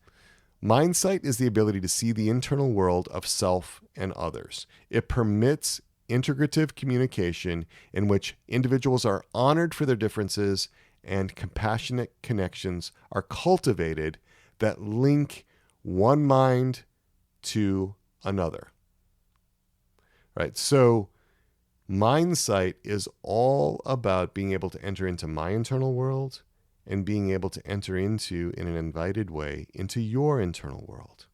Mindsight is the ability to see the internal world of self and others. It permits integrative communication in which individuals are honored for their differences and compassionate connections are cultivated that link one mind to another. Right? So mindsight is all about being able to enter into my internal world and being able to enter into, in an invited way, into your internal world.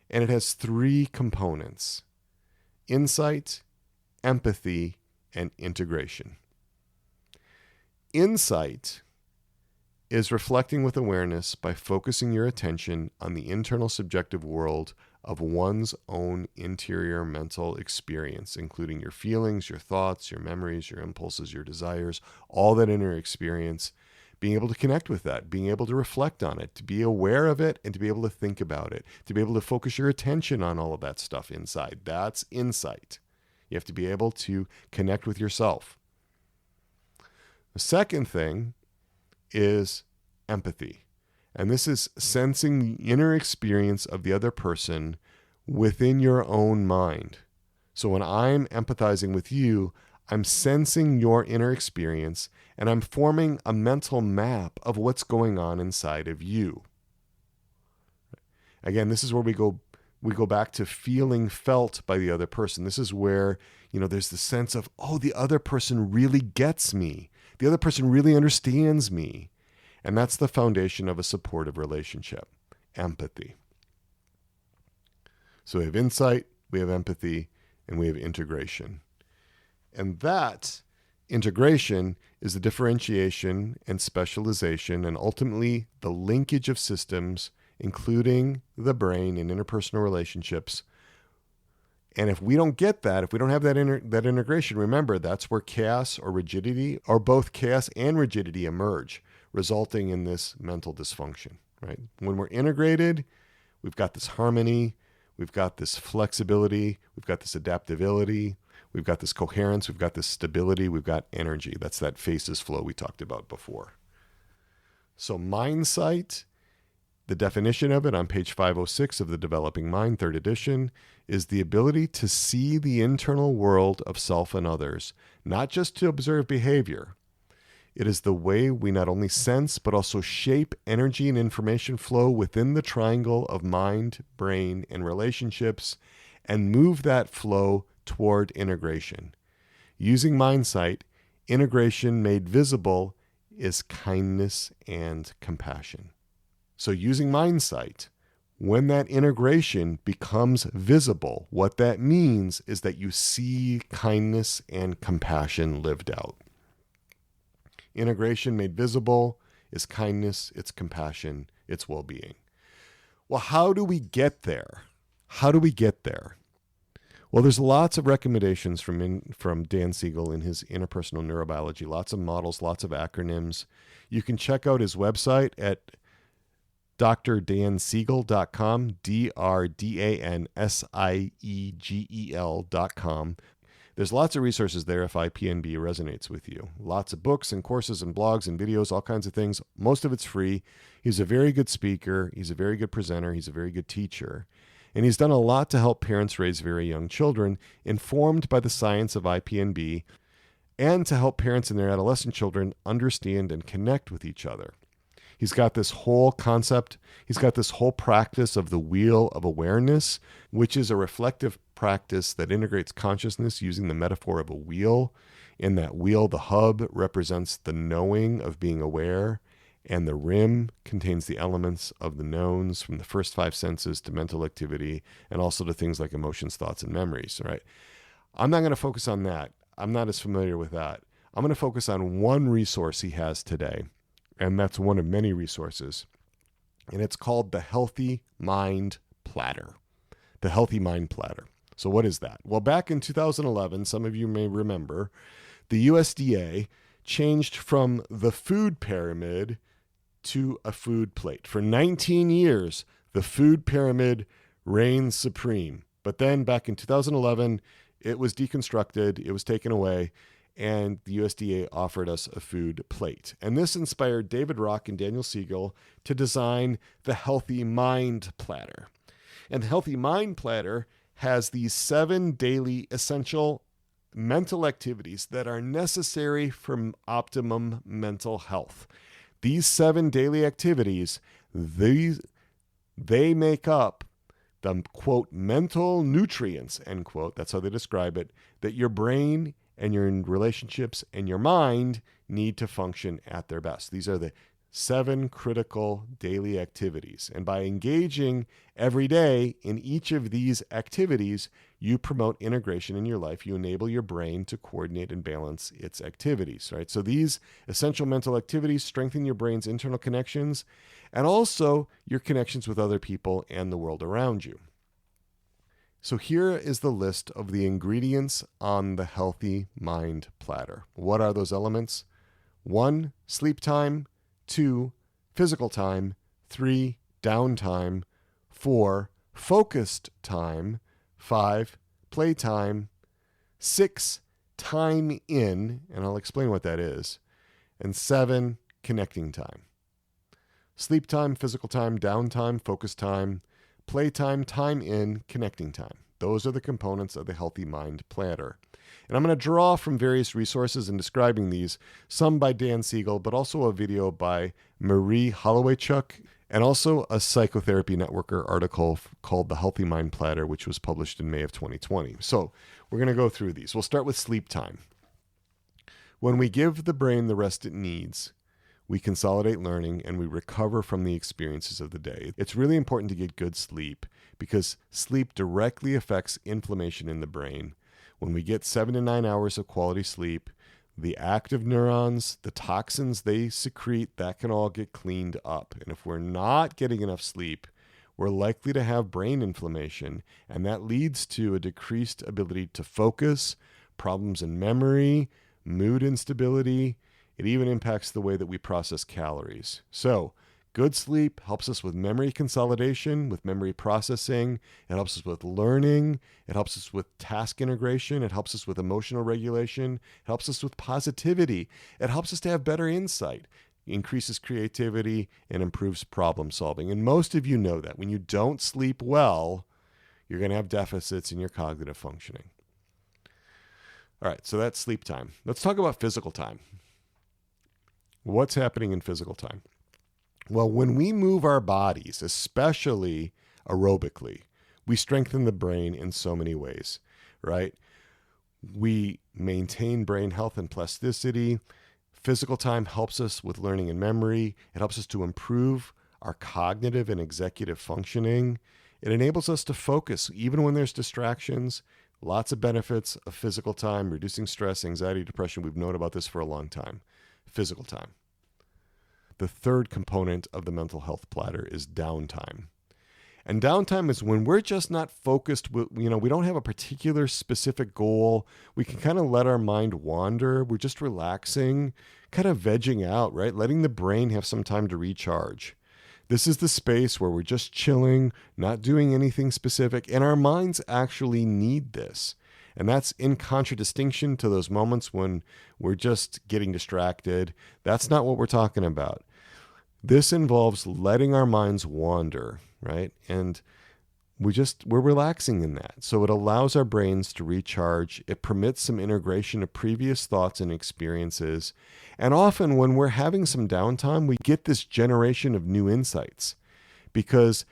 And it has three components: insight, empathy, and integration. Insight is reflecting with awareness by focusing your attention on the internal subjective world of one's own interior mental experience, including your feelings, your thoughts, your memories, your impulses, your desires, all that inner experience, being able to connect with that, being able to reflect on it, to be aware of it, and to be able to think about it, to be able to focus your attention on all of that stuff inside. That's insight. You have to be able to connect with yourself. The second thing is empathy. And this is sensing the inner experience of the other person within your own mind. So when I'm empathizing with you, I'm sensing your inner experience and I'm forming a mental map of what's going on inside of you. Again, this is where we go back to feeling felt by the other person. This is where, there's the sense of, oh, the other person really gets me. The other person really understands me. And that's the foundation of a supportive relationship, empathy. So we have insight, we have empathy, and we have integration. And that integration is the differentiation and specialization and ultimately the linkage of systems, including the brain and interpersonal relationships. And if we don't get that, if we don't have that integration, remember, that's where chaos or rigidity, or both chaos and rigidity, emerge, resulting in this mental dysfunction, right? When we're integrated, we've got this harmony, we've got this flexibility, we've got this adaptability, we've got this coherence, we've got this stability, we've got energy. That's that faces flow we talked about before. So mindsight, the definition of it on page 506 of the Developing Mind, 3rd edition, is the ability to see the internal world of self and others, not just to observe behavior. It is the way we not only sense, but also shape energy and information flow within the triangle of mind, brain, and relationships, and move that flow toward integration. Using mindsight, integration made visible is kindness and compassion. So using mindsight, when that integration becomes visible, what that means is that you see kindness and compassion lived out. Integration made visible is kindness, it's compassion, it's well-being. Well, how do we get there? How do we get there? Well, there's lots of recommendations from Dan Siegel in his Interpersonal Neurobiology, lots of models, lots of acronyms. You can check out his website at drdansiegel.com, drdansiegel.com. There's lots of resources there if IPNB resonates with you. Lots of books and courses and blogs and videos, all kinds of things. Most of it's free. He's a very good speaker. He's a very good presenter. He's a very good teacher. And he's done a lot to help parents raise very young children, informed by the science of IPNB, and to help parents and their adolescent children understand and connect with each other. He's got this whole concept, he's got this whole practice of the wheel of awareness, which is a reflective practice that integrates consciousness using the metaphor of a wheel. In that wheel, the hub represents the knowing of being aware, and the rim contains the elements of the knowns from the first 5 senses to mental activity, and also to things like emotions, thoughts, and memories, right? I'm not going to focus on that. I'm not as familiar with that. I'm going to focus on one resource he has today, and that's one of many resources, and it's called the Healthy Mind Platter. The Healthy Mind Platter. So what is that? Well, back in 2011, some of you may remember, the USDA changed from the food pyramid to a food plate. For 19 years, the food pyramid reigned supreme. But then back in 2011, it was deconstructed, it was taken away, and the USDA offered us a food plate. And this inspired David Rock and Daniel Siegel to design the Healthy Mind Platter. And the Healthy Mind Platter has these 7 daily essential mental activities that are necessary for optimum mental health. These 7 daily activities, They make up the, quote, mental nutrients, end quote, that's how they describe it, that your brain and your relationships and your mind need to function at their best. These are the 7 critical daily activities. And by engaging every day in each of these activities, you promote integration in your life. You enable your brain to coordinate and balance its activities, right? So these essential mental activities strengthen your brain's internal connections and also your connections with other people and the world around you. So here is the list of the ingredients on the healthy mind platter. What are those elements? 1, sleep time. 2, physical time. 3, downtime. 4, focused time. 5, playtime. 6, time in, and I'll explain what that is. And 7, connecting time. Sleep time, physical time, downtime, focus time, playtime, time in, connecting time. Those are the components of the healthy mind platter. And I'm going to draw from various resources in describing these, some by Dan Siegel, but also a video by Marie Hollowaychuk, and also a Psychotherapy Networker article called The Healthy Mind Platter, which was published in May of 2020. So we're going to go through these. We'll start with sleep time. When we give the brain the rest it needs, we consolidate learning and we recover from the experiences of the day. It's really important to get good sleep because sleep directly affects inflammation in the brain. When we get 7 to 9 hours of quality sleep, the active neurons, the toxins they secrete, that can all get cleaned up. And if we're not getting enough sleep, we're likely to have brain inflammation, and that leads to a decreased ability to focus, problems in memory, mood instability. It even impacts the way that we process calories. So good sleep helps us with memory consolidation, with memory processing. It helps us with learning. It helps us with task integration. It helps us with emotional regulation. It helps us with positivity. It helps us to have better insight, increases creativity, and improves problem solving. And most of you know that when you don't sleep well, you're going to have deficits in your cognitive functioning. All right, so that's sleep time. Let's talk about physical time. What's happening in physical time? Well, when we move our bodies, especially aerobically, we strengthen the brain in so many ways, right? We maintain brain health and plasticity. Physical time helps us with learning and memory. It helps us to improve our cognitive and executive functioning. It enables us to focus even when there's distractions. Lots of benefits of physical time, reducing stress, anxiety, depression. We've known about this for a long time. Physical time. The third component of the mental health platter is downtime. And downtime is when we're just not focused, we don't have a particular specific goal. We can kind of let our mind wander. We're just relaxing, kind of vegging out, right? Letting the brain have some time to recharge. This is the space where we're just chilling, not doing anything specific, and our minds actually need this. And that's in contradistinction to those moments when we're just getting distracted. That's not what we're talking about. This involves letting our minds wander, right? And we're relaxing in that. So it allows our brains to recharge. It permits some integration of previous thoughts and experiences. And often when we're having some downtime, we get this generation of new insights because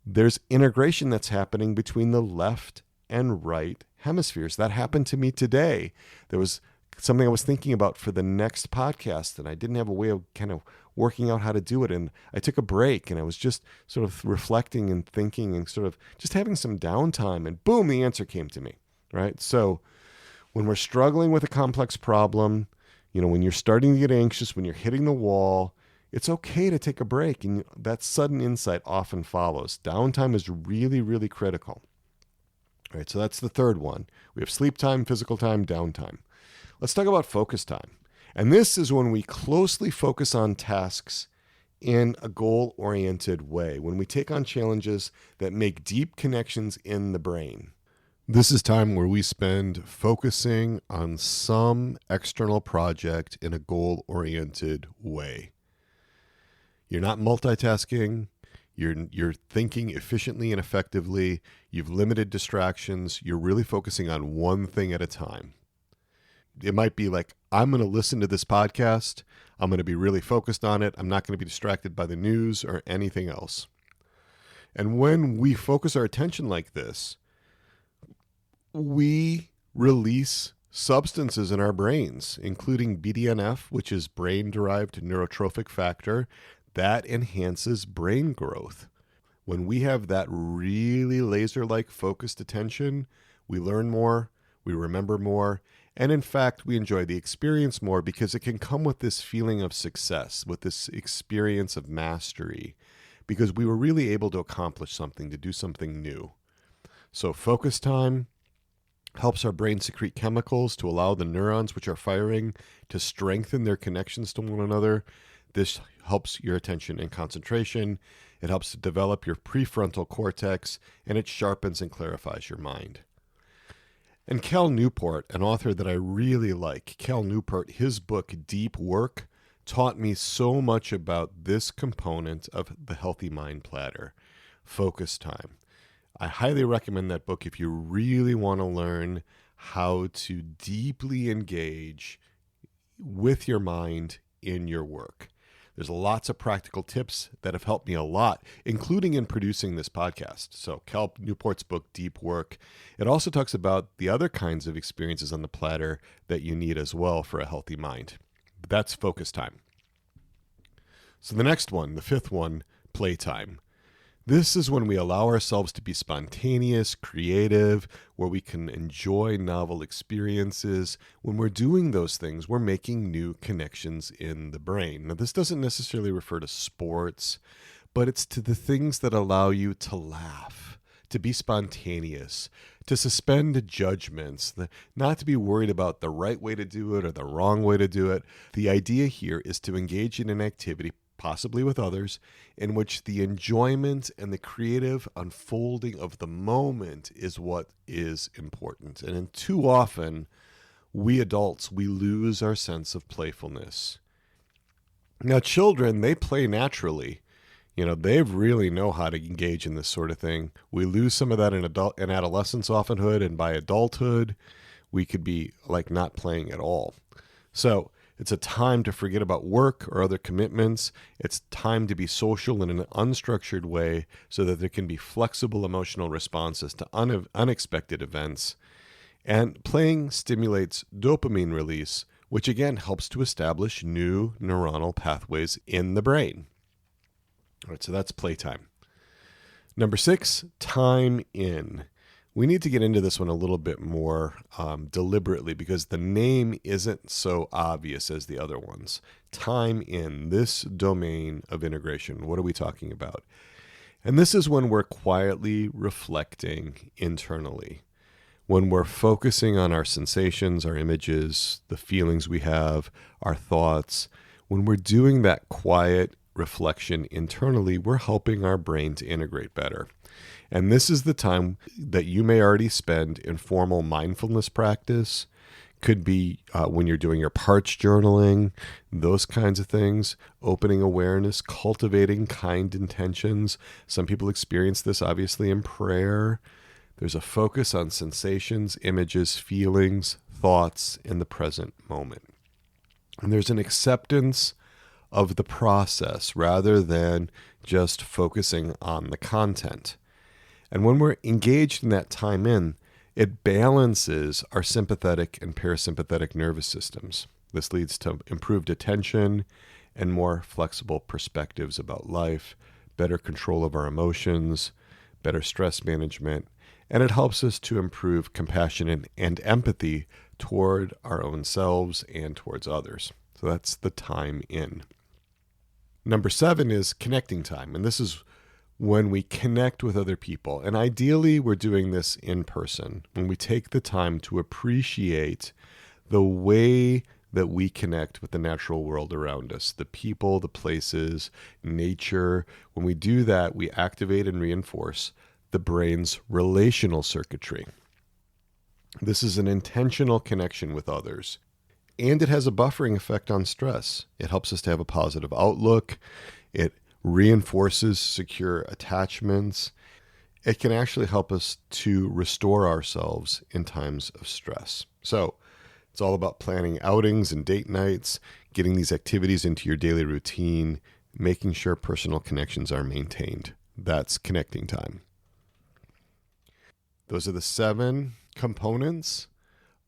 there's integration that's happening between the left and right hemispheres. That happened to me today. There was something I was thinking about for the next podcast, and I didn't have a way of kind of working out how to do it. And I took a break, and I was just sort of reflecting and thinking and sort of just having some downtime, and boom, the answer came to me, right? So when we're struggling with a complex problem, when you're starting to get anxious, when you're hitting the wall, it's okay to take a break, and that sudden insight often follows. Downtime is really, really critical. All right, so that's the third one. We have sleep time, physical time, downtime. Let's talk about focus time. And this is when we closely focus on tasks in a goal-oriented way, when we take on challenges that make deep connections in the brain. This is time where we spend focusing on some external project in a goal-oriented way. You're not multitasking. You're thinking efficiently and effectively. You've limited distractions. You're really focusing on one thing at a time. It might be like, I'm going to listen to this podcast. I'm going to be really focused on it. I'm not going to be distracted by the news or anything else. And when we focus our attention like this, we release substances in our brains, including BDNF, which is brain-derived neurotrophic factor, that enhances brain growth. When we have that really laser-like focused attention, we learn more, we remember more, and in fact, we enjoy the experience more because it can come with this feeling of success, with this experience of mastery, because we were really able to accomplish something, to do something new. So focus time helps our brain secrete chemicals to allow the neurons which are firing to strengthen their connections to one another. This helps your attention and concentration. It helps to develop your prefrontal cortex, and it sharpens and clarifies your mind. And Cal Newport, an author that I really like, Cal Newport, his book, Deep Work, taught me so much about this component of the Healthy Mind Platter, focus time. I highly recommend that book if you really want to learn how to deeply engage with your mind in your work. There's lots of practical tips that have helped me a lot, including in producing this podcast. So Cal Newport's book, Deep Work. It also talks about the other kinds of experiences on the platter that you need as well for a healthy mind. That's focus time. So the next one, the fifth one, playtime. This is when we allow ourselves to be spontaneous, creative, where we can enjoy novel experiences. When we're doing those things, we're making new connections in the brain. Now, this doesn't necessarily refer to sports, but it's to the things that allow you to laugh, to be spontaneous, to suspend judgments, not to be worried about the right way to do it or the wrong way to do it. The idea here is to engage in an activity, possibly with others, in which the enjoyment and the creative unfolding of the moment is what is important. And too often, we adults, we lose our sense of playfulness. Now, children, they play naturally. They really know how to engage in this sort of thing. We lose some of that in adolescence oftenhood, and by adulthood, we could be like not playing at all. So it's a time to forget about work or other commitments. It's time to be social in an unstructured way so that there can be flexible emotional responses to unexpected events. And playing stimulates dopamine release, which again helps to establish new neuronal pathways in the brain. All right, so that's playtime. Number 6, time in. We need to get into this one a little bit more deliberately because the name isn't so obvious as the other ones. Time in, this domain of integration. What are we talking about? And this is when we're quietly reflecting internally, when we're focusing on our sensations, our images, the feelings we have, our thoughts. When we're doing that quiet reflection internally, we're helping our brain to integrate better. And this is the time that you may already spend in formal mindfulness practice. Could be when you're doing your parts journaling, those kinds of things, opening awareness, cultivating kind intentions. Some people experience this obviously in prayer. There's a focus on sensations, images, feelings, thoughts in the present moment. And there's an acceptance of the process rather than just focusing on the content. And when we're engaged in that time in, it balances our sympathetic and parasympathetic nervous systems. This leads to improved attention and more flexible perspectives about life, better control of our emotions, better stress management, and it helps us to improve compassion and empathy toward our own selves and towards others. So that's the time in. Number 7 is connecting time, and this is when we connect with other people. And ideally, we're doing this in person, when we take the time to appreciate the way that we connect with the natural world around us, the people, the places, nature. When we do that, we activate and reinforce the brain's relational circuitry. This is an intentional connection with others. And it has a buffering effect on stress. It helps us to have a positive outlook. It reinforces secure attachments. It can actually help us to restore ourselves in times of stress. So it's all about planning outings and date nights, getting these activities into your daily routine, making sure personal connections are maintained. That's connecting time. Those are the 7 components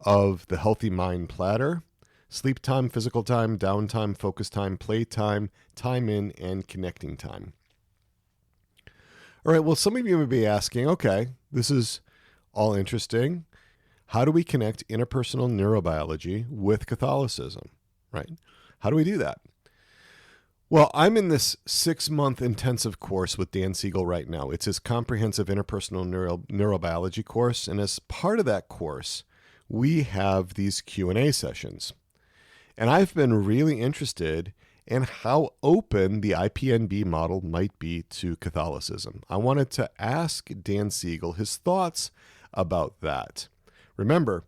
of the healthy mind platter: sleep time, physical time, downtime, focus time, play time, time in, and connecting time. All right, well, some of you may be asking, okay, this is all interesting. How do we connect interpersonal neurobiology with Catholicism, right? How do we do that? Well, I'm in this 6-month intensive course with Dan Siegel right now. It's his comprehensive interpersonal neurobiology course. And as part of that course, we have these Q&A sessions. And I've been really interested in how open the IPNB model might be to Catholicism. I wanted to ask Dan Siegel his thoughts about that. Remember,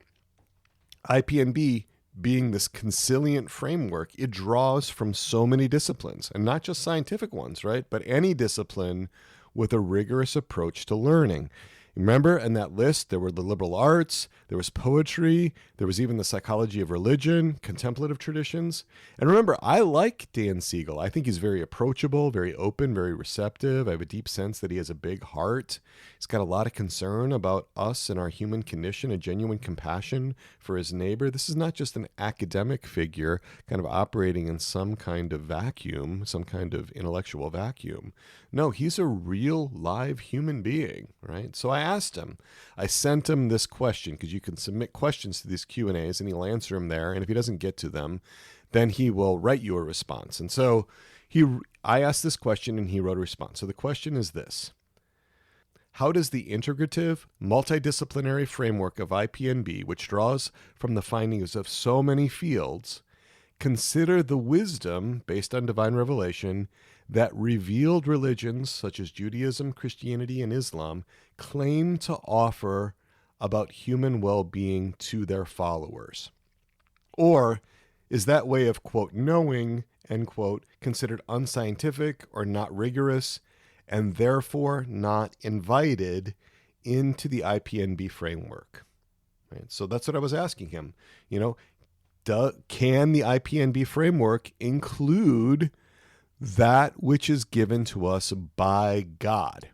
IPNB being this conciliant framework, it draws from so many disciplines, and not just scientific ones, right? But any discipline with a rigorous approach to learning. Remember, in that list, there were the liberal arts, there was poetry, there was even the psychology of religion, contemplative traditions. And remember, I like Dan Siegel. I think he's very approachable, very open, very receptive. I have a deep sense that he has a big heart. He's got a lot of concern about us and our human condition, a genuine compassion for his neighbor. This is not just an academic figure kind of operating in some kind of vacuum, some kind of intellectual vacuum. No, he's a real live human being, right? So I asked him, I sent him this question, because you can submit questions to these Q&As and he'll answer them there. And if he doesn't get to them, then he will write you a response. And so I asked this question and he wrote a response. So the question is this: how does the integrative, multidisciplinary framework of IPNB, which draws from the findings of so many fields, consider the wisdom based on divine revelation that revealed religions such as Judaism, Christianity, and Islam claim to offer about human well-being to their followers? Or is that way of, quote, knowing, end quote, considered unscientific or not rigorous, and therefore not invited into the IPNB framework? Right? So that's what I was asking him. Can the IPNB framework include that which is given to us by God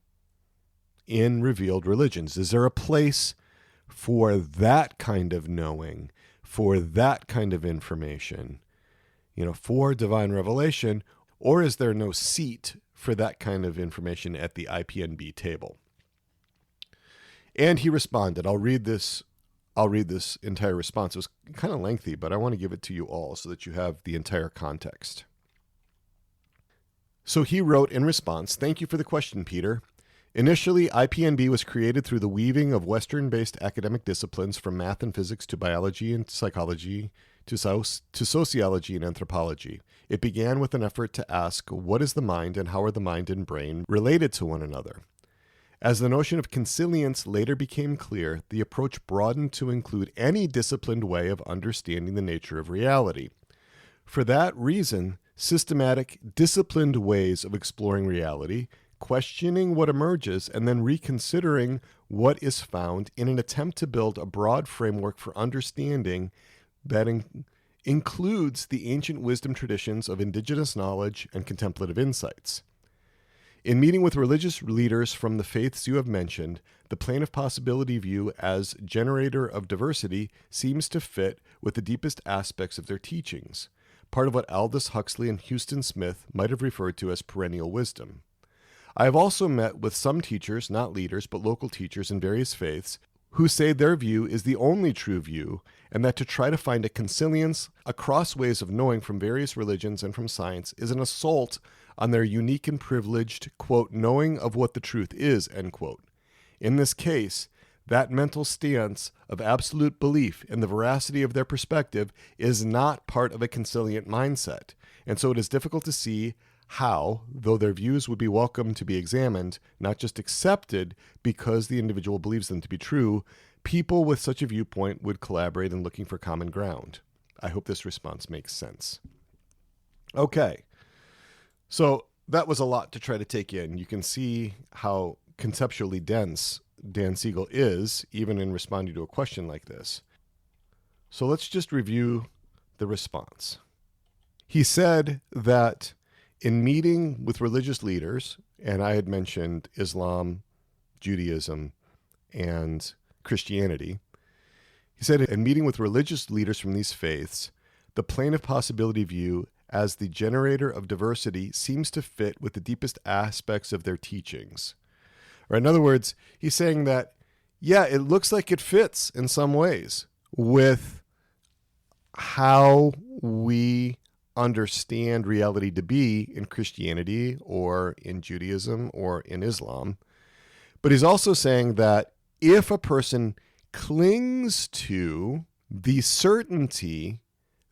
in revealed religions? Is there a place for that kind of knowing, for that kind of information, for divine revelation? Or is there no seat for that kind of information at the IPNB table? And he responded. I'll read this entire response. It was kind of lengthy, but I want to give it to you all so that you have the entire context. So he wrote in response, "Thank you for the question, Peter. Initially, IPNB was created through the weaving of Western-based academic disciplines from math and physics to biology and psychology to sociology and anthropology. It began with an effort to ask, what is the mind and how are the mind and brain related to one another? As the notion of consilience later became clear, the approach broadened to include any disciplined way of understanding the nature of reality. For that reason, systematic, disciplined ways of exploring reality, questioning what emerges, and then reconsidering what is found in an attempt to build a broad framework for understanding that includes the ancient wisdom traditions of indigenous knowledge and contemplative insights. In meeting with religious leaders from the faiths you have mentioned, the plane of possibility view as generator of diversity seems to fit with the deepest aspects of their teachings, part of what Aldous Huxley and Houston Smith might have referred to as perennial wisdom. I have also met with some teachers, not leaders, but local teachers in various faiths, who say their view is the only true view, and that to try to find a consilience across ways of knowing from various religions and from science is an assault on their unique and privileged, quote, knowing of what the truth is, end quote. In this case, that mental stance of absolute belief in the veracity of their perspective is not part of a consilient mindset, and so it is difficult to see how, though their views would be welcome to be examined, not just accepted because the individual believes them to be true, people with such a viewpoint would collaborate in looking for common ground. I hope this response makes sense. Okay, so that was a lot to try to take in. You can see how conceptually dense Dan Siegel is, even in responding to a question like this. So let's just review the response. He said that in meeting with religious leaders And I had mentioned Islam, Judaism, and Christianity. He said, in meeting with religious leaders from these faiths, the plane of possibility view as the generator of diversity seems to fit with the deepest aspects of their teachings. Or in other words, he's saying that, yeah, it looks like it fits in some ways with how we understand reality to be in Christianity or in Judaism or in Islam. But he's also saying that if a person clings to the certainty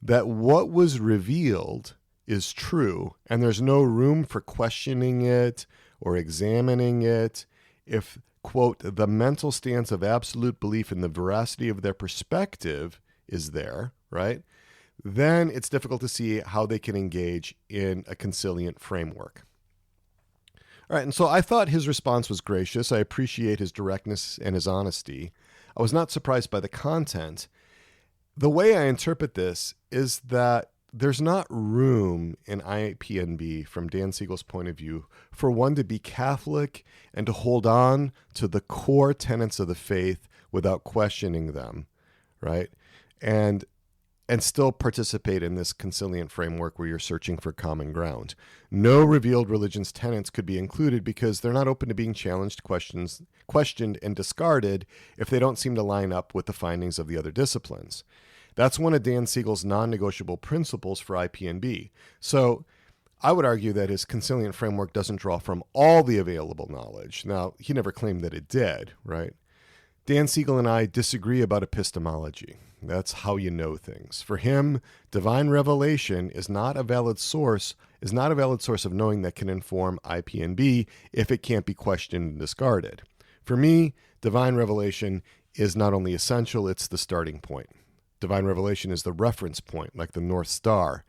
that what was revealed is true and there's no room for questioning it or examining it, if, quote, the mental stance of absolute belief in the veracity of their perspective is there, right, then it's difficult to see how they can engage in a conciliant framework. All right, and so I thought his response was gracious. I appreciate his directness and his honesty. I was not surprised by the content. The way I interpret this is that there's not room in IPNB, from Dan Siegel's point of view, for one to be Catholic and to hold on to the core tenets of the faith without questioning them, right? And still participate in this conciliant framework where you're searching for common ground. No revealed religion's tenets could be included because they're not open to being challenged, questioned, and discarded if they don't seem to line up with the findings of the other disciplines. That's one of Dan Siegel's non-negotiable principles for IPNB. So I would argue that his conciliant framework doesn't draw from all the available knowledge. Now, he never claimed that it did, right? Dan Siegel and I disagree about epistemology. That's how you know things. For him, divine revelation is not a valid source of knowing that can inform IPNB if it can't be questioned and discarded. For me, divine revelation is not only essential, it's the starting point. Divine revelation is the reference point, like the North Star.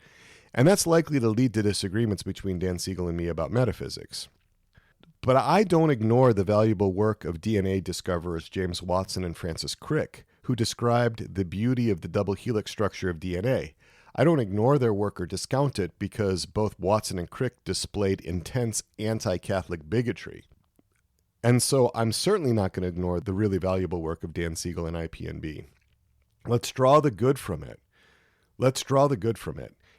And that's likely to lead to disagreements between Dan Siegel and me about metaphysics. But I don't ignore the valuable work of DNA discoverers James Watson and Francis Crick, who described the beauty of the double helix structure of DNA. I don't ignore their work or discount it because both Watson and Crick displayed intense anti-Catholic bigotry. And so I'm certainly not going to ignore the really valuable work of Dan Siegel and IPNB. Let's draw the good from it.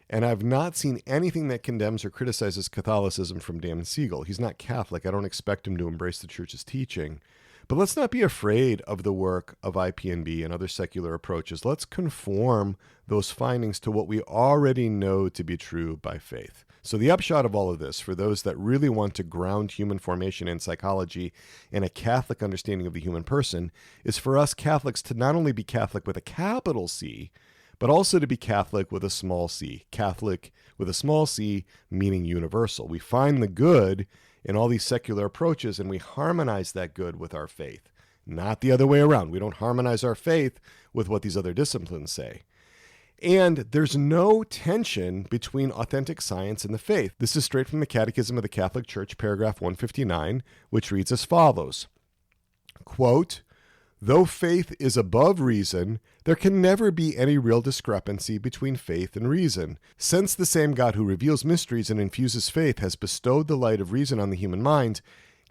And I've not seen anything that condemns or criticizes Catholicism from Dan Siegel. He's not Catholic. I don't expect him to embrace the church's teaching. But let's not be afraid of the work of IPNB and other secular approaches. Let's conform those findings to what we already know to be true by faith. So the upshot of all of this, for those that really want to ground human formation and psychology in a Catholic understanding of the human person, is for us Catholics to not only be Catholic with a capital C, but also to be Catholic with a small c. Catholic with a small c, meaning universal. We find the good in all these secular approaches, and we harmonize that good with our faith. Not the other way around. We don't harmonize our faith with what these other disciplines say. And there's no tension between authentic science and the faith. This is straight from the Catechism of the Catholic Church, paragraph 159, which reads as follows, quote, "Though faith is above reason, there can never be any real discrepancy between faith and reason. Since the same God who reveals mysteries and infuses faith has bestowed the light of reason on the human mind,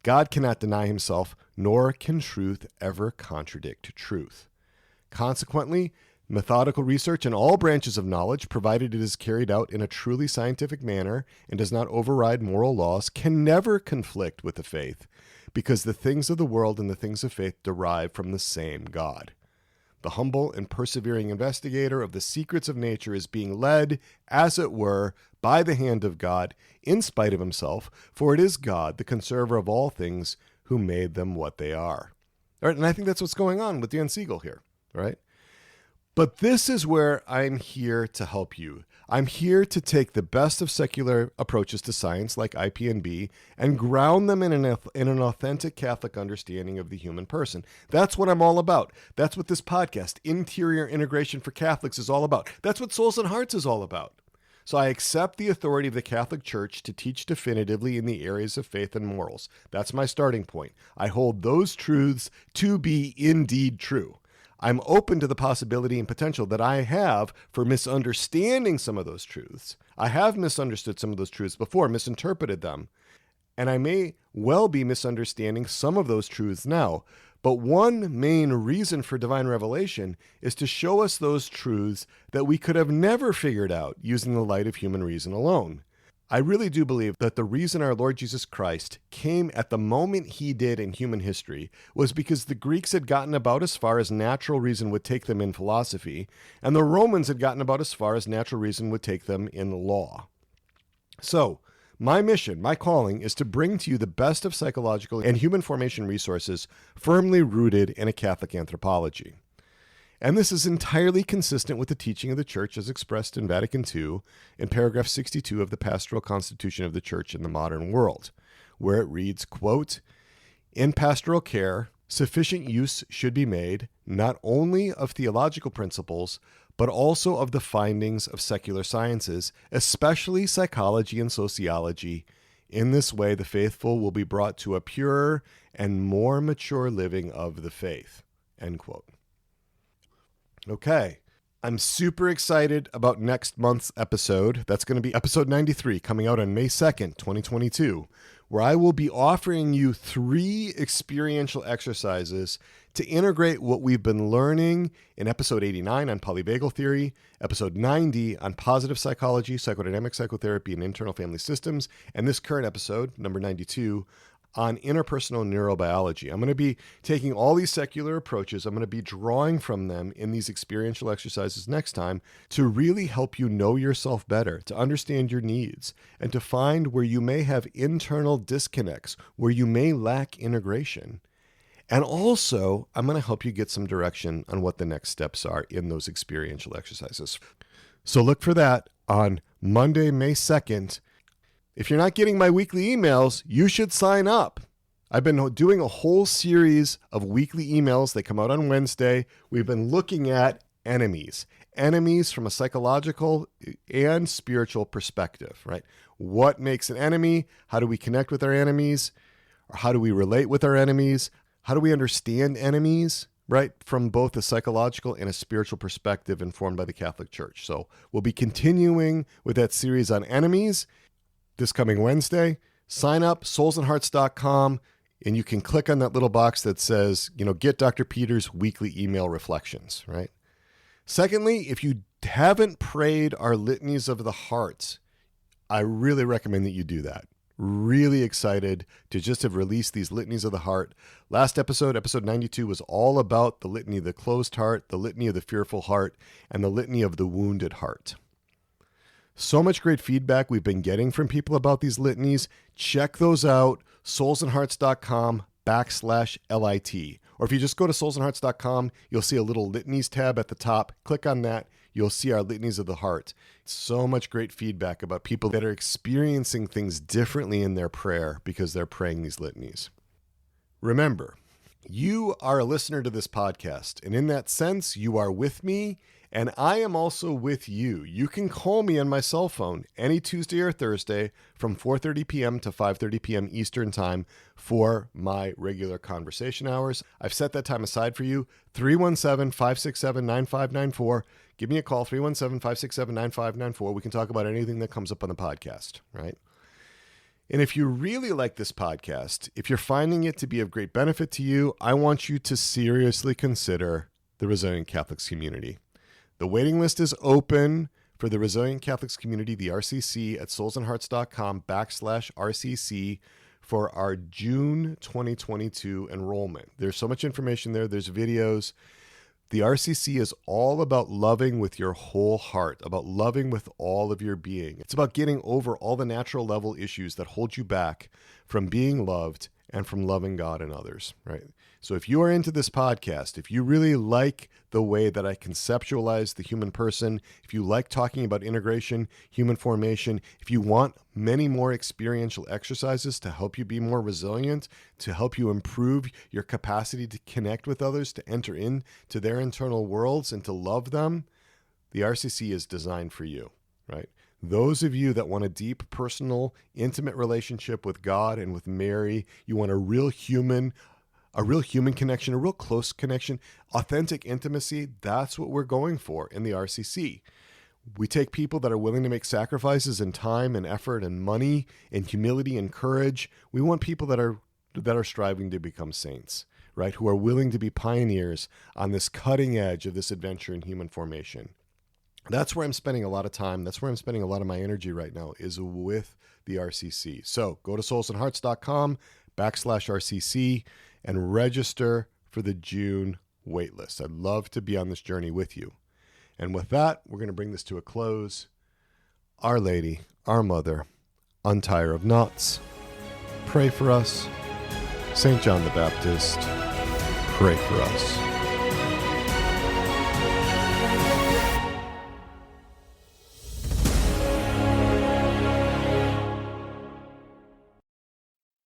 God cannot deny himself, nor can truth ever contradict truth. Consequently, methodical research in all branches of knowledge, provided it is carried out in a truly scientific manner and does not override moral laws, can never conflict with the faith, because the things of the world and the things of faith derive from the same God. The humble and persevering investigator of the secrets of nature is being led, as it were, by the hand of God, in spite of himself, for it is God, the conserver of all things, who made them what they are." All right, and I think that's what's going on with Dan Siegel here, right? But this is where I'm here to help you. I'm here to take the best of secular approaches to science, like IPNB, and ground them in an authentic Catholic understanding of the human person. That's what I'm all about. That's what this podcast, Interior Integration for Catholics, is all about. That's what Souls and Hearts is all about. So I accept the authority of the Catholic Church to teach definitively in the areas of faith and morals. That's my starting point. I hold those truths to be indeed true. I'm open to the possibility and potential that I have for misunderstanding some of those truths. I have misunderstood some of those truths before, misinterpreted them. And I may well be misunderstanding some of those truths now. But one main reason for divine revelation is to show us those truths that we could have never figured out using the light of human reason alone. I really do believe that the reason our Lord Jesus Christ came at the moment he did in human history was because the Greeks had gotten about as far as natural reason would take them in philosophy, and the Romans had gotten about as far as natural reason would take them in law. So, my mission, my calling, is to bring to you the best of psychological and human formation resources firmly rooted in a Catholic anthropology. And this is entirely consistent with the teaching of the Church as expressed in Vatican II in paragraph 62 of the Pastoral Constitution of the Church in the Modern World, where it reads, quote, "In pastoral care, sufficient use should be made not only of theological principles, but also of the findings of secular sciences, especially psychology and sociology. In this way, the faithful will be brought to a purer and more mature living of the faith." End quote. Okay, I'm super excited about next month's episode. That's going to be episode 93, coming out on May 2nd, 2022, where I will be offering you 3 experiential exercises to integrate what we've been learning in episode 89 on polyvagal theory, episode 90 on positive psychology, psychodynamic psychotherapy, and internal family systems, and this current episode, number 92, on interpersonal neurobiology. I'm going to be taking all these secular approaches, I'm going to be drawing from them in these experiential exercises next time to really help you know yourself better, to understand your needs, and to find where you may have internal disconnects, where you may lack integration. And also, I'm going to help you get some direction on what the next steps are in those experiential exercises. So look for that on Monday, May 2nd. If you're not getting my weekly emails, you should sign up. I've been doing a whole series of weekly emails. They come out on Wednesday. We've been looking at enemies from a psychological and spiritual perspective, right? What makes an enemy? How do we connect with our enemies? Or how do we relate with our enemies? How do we understand enemies, right? From both a psychological and a spiritual perspective informed by the Catholic Church. So we'll be continuing with that series on enemies this coming Wednesday. Sign up, soulsandhearts.com, and you can click on that little box that says, get Dr. Peter's weekly email reflections, right? Secondly, if you haven't prayed our litanies of the heart, I really recommend that you do that. Really excited to just have released these litanies of the heart. Last episode, episode 92, was all about the litany of the closed heart, the litany of the fearful heart, and the litany of the wounded heart. So much great feedback we've been getting from people about these litanies. Check those out, soulsandhearts.com/LIT. Or if you just go to soulsandhearts.com, you'll see a little litanies tab at the top. Click on that. You'll see our litanies of the heart. So much great feedback about people that are experiencing things differently in their prayer because they're praying these litanies. Remember, you are a listener to this podcast, and in that sense, you are with me, and I am also with you. You can call me on my cell phone any Tuesday or Thursday from 4:30 p.m. to 5:30 p.m. Eastern Time for my regular conversation hours. I've set that time aside for you. 317-567-9594. Give me a call, 317-567-9594. We can talk about anything that comes up on the podcast, right? And if you really like this podcast, if you're finding it to be of great benefit to you, I want you to seriously consider the Resilient Catholics community. The waiting list is open for the Resilient Catholics community, the RCC, at soulsandhearts.com/RCC for our June 2022 enrollment. There's so much information there. There's videos. The RCC is all about loving with your whole heart, about loving with all of your being. It's about getting over all the natural level issues that hold you back from being loved and from loving God and others, right? So if you are into this podcast, if you really like the way that I conceptualize the human person, if you like talking about integration, human formation, if you want many more experiential exercises to help you be more resilient, to help you improve your capacity to connect with others, to enter into their internal worlds and to love them, the RCC is designed for you, right? Those of you that want a deep, personal, intimate relationship with God and with Mary, you want a real human connection, a real close connection, authentic intimacy, that's what we're going for in the RCC. We take people that are willing to make sacrifices in time and effort and money and humility and courage. We want people that are striving to become saints, right? Who are willing to be pioneers on this cutting edge of this adventure in human formation. That's where I'm spending a lot of time. That's where I'm spending a lot of my energy right now, is with the RCC. So go to soulsandhearts.com/RCC and register for the June waitlist. I'd love to be on this journey with you. And with that, we're going to bring this to a close. Our Lady, our Mother, untie her of knots. Pray for us. St. John the Baptist, pray for us.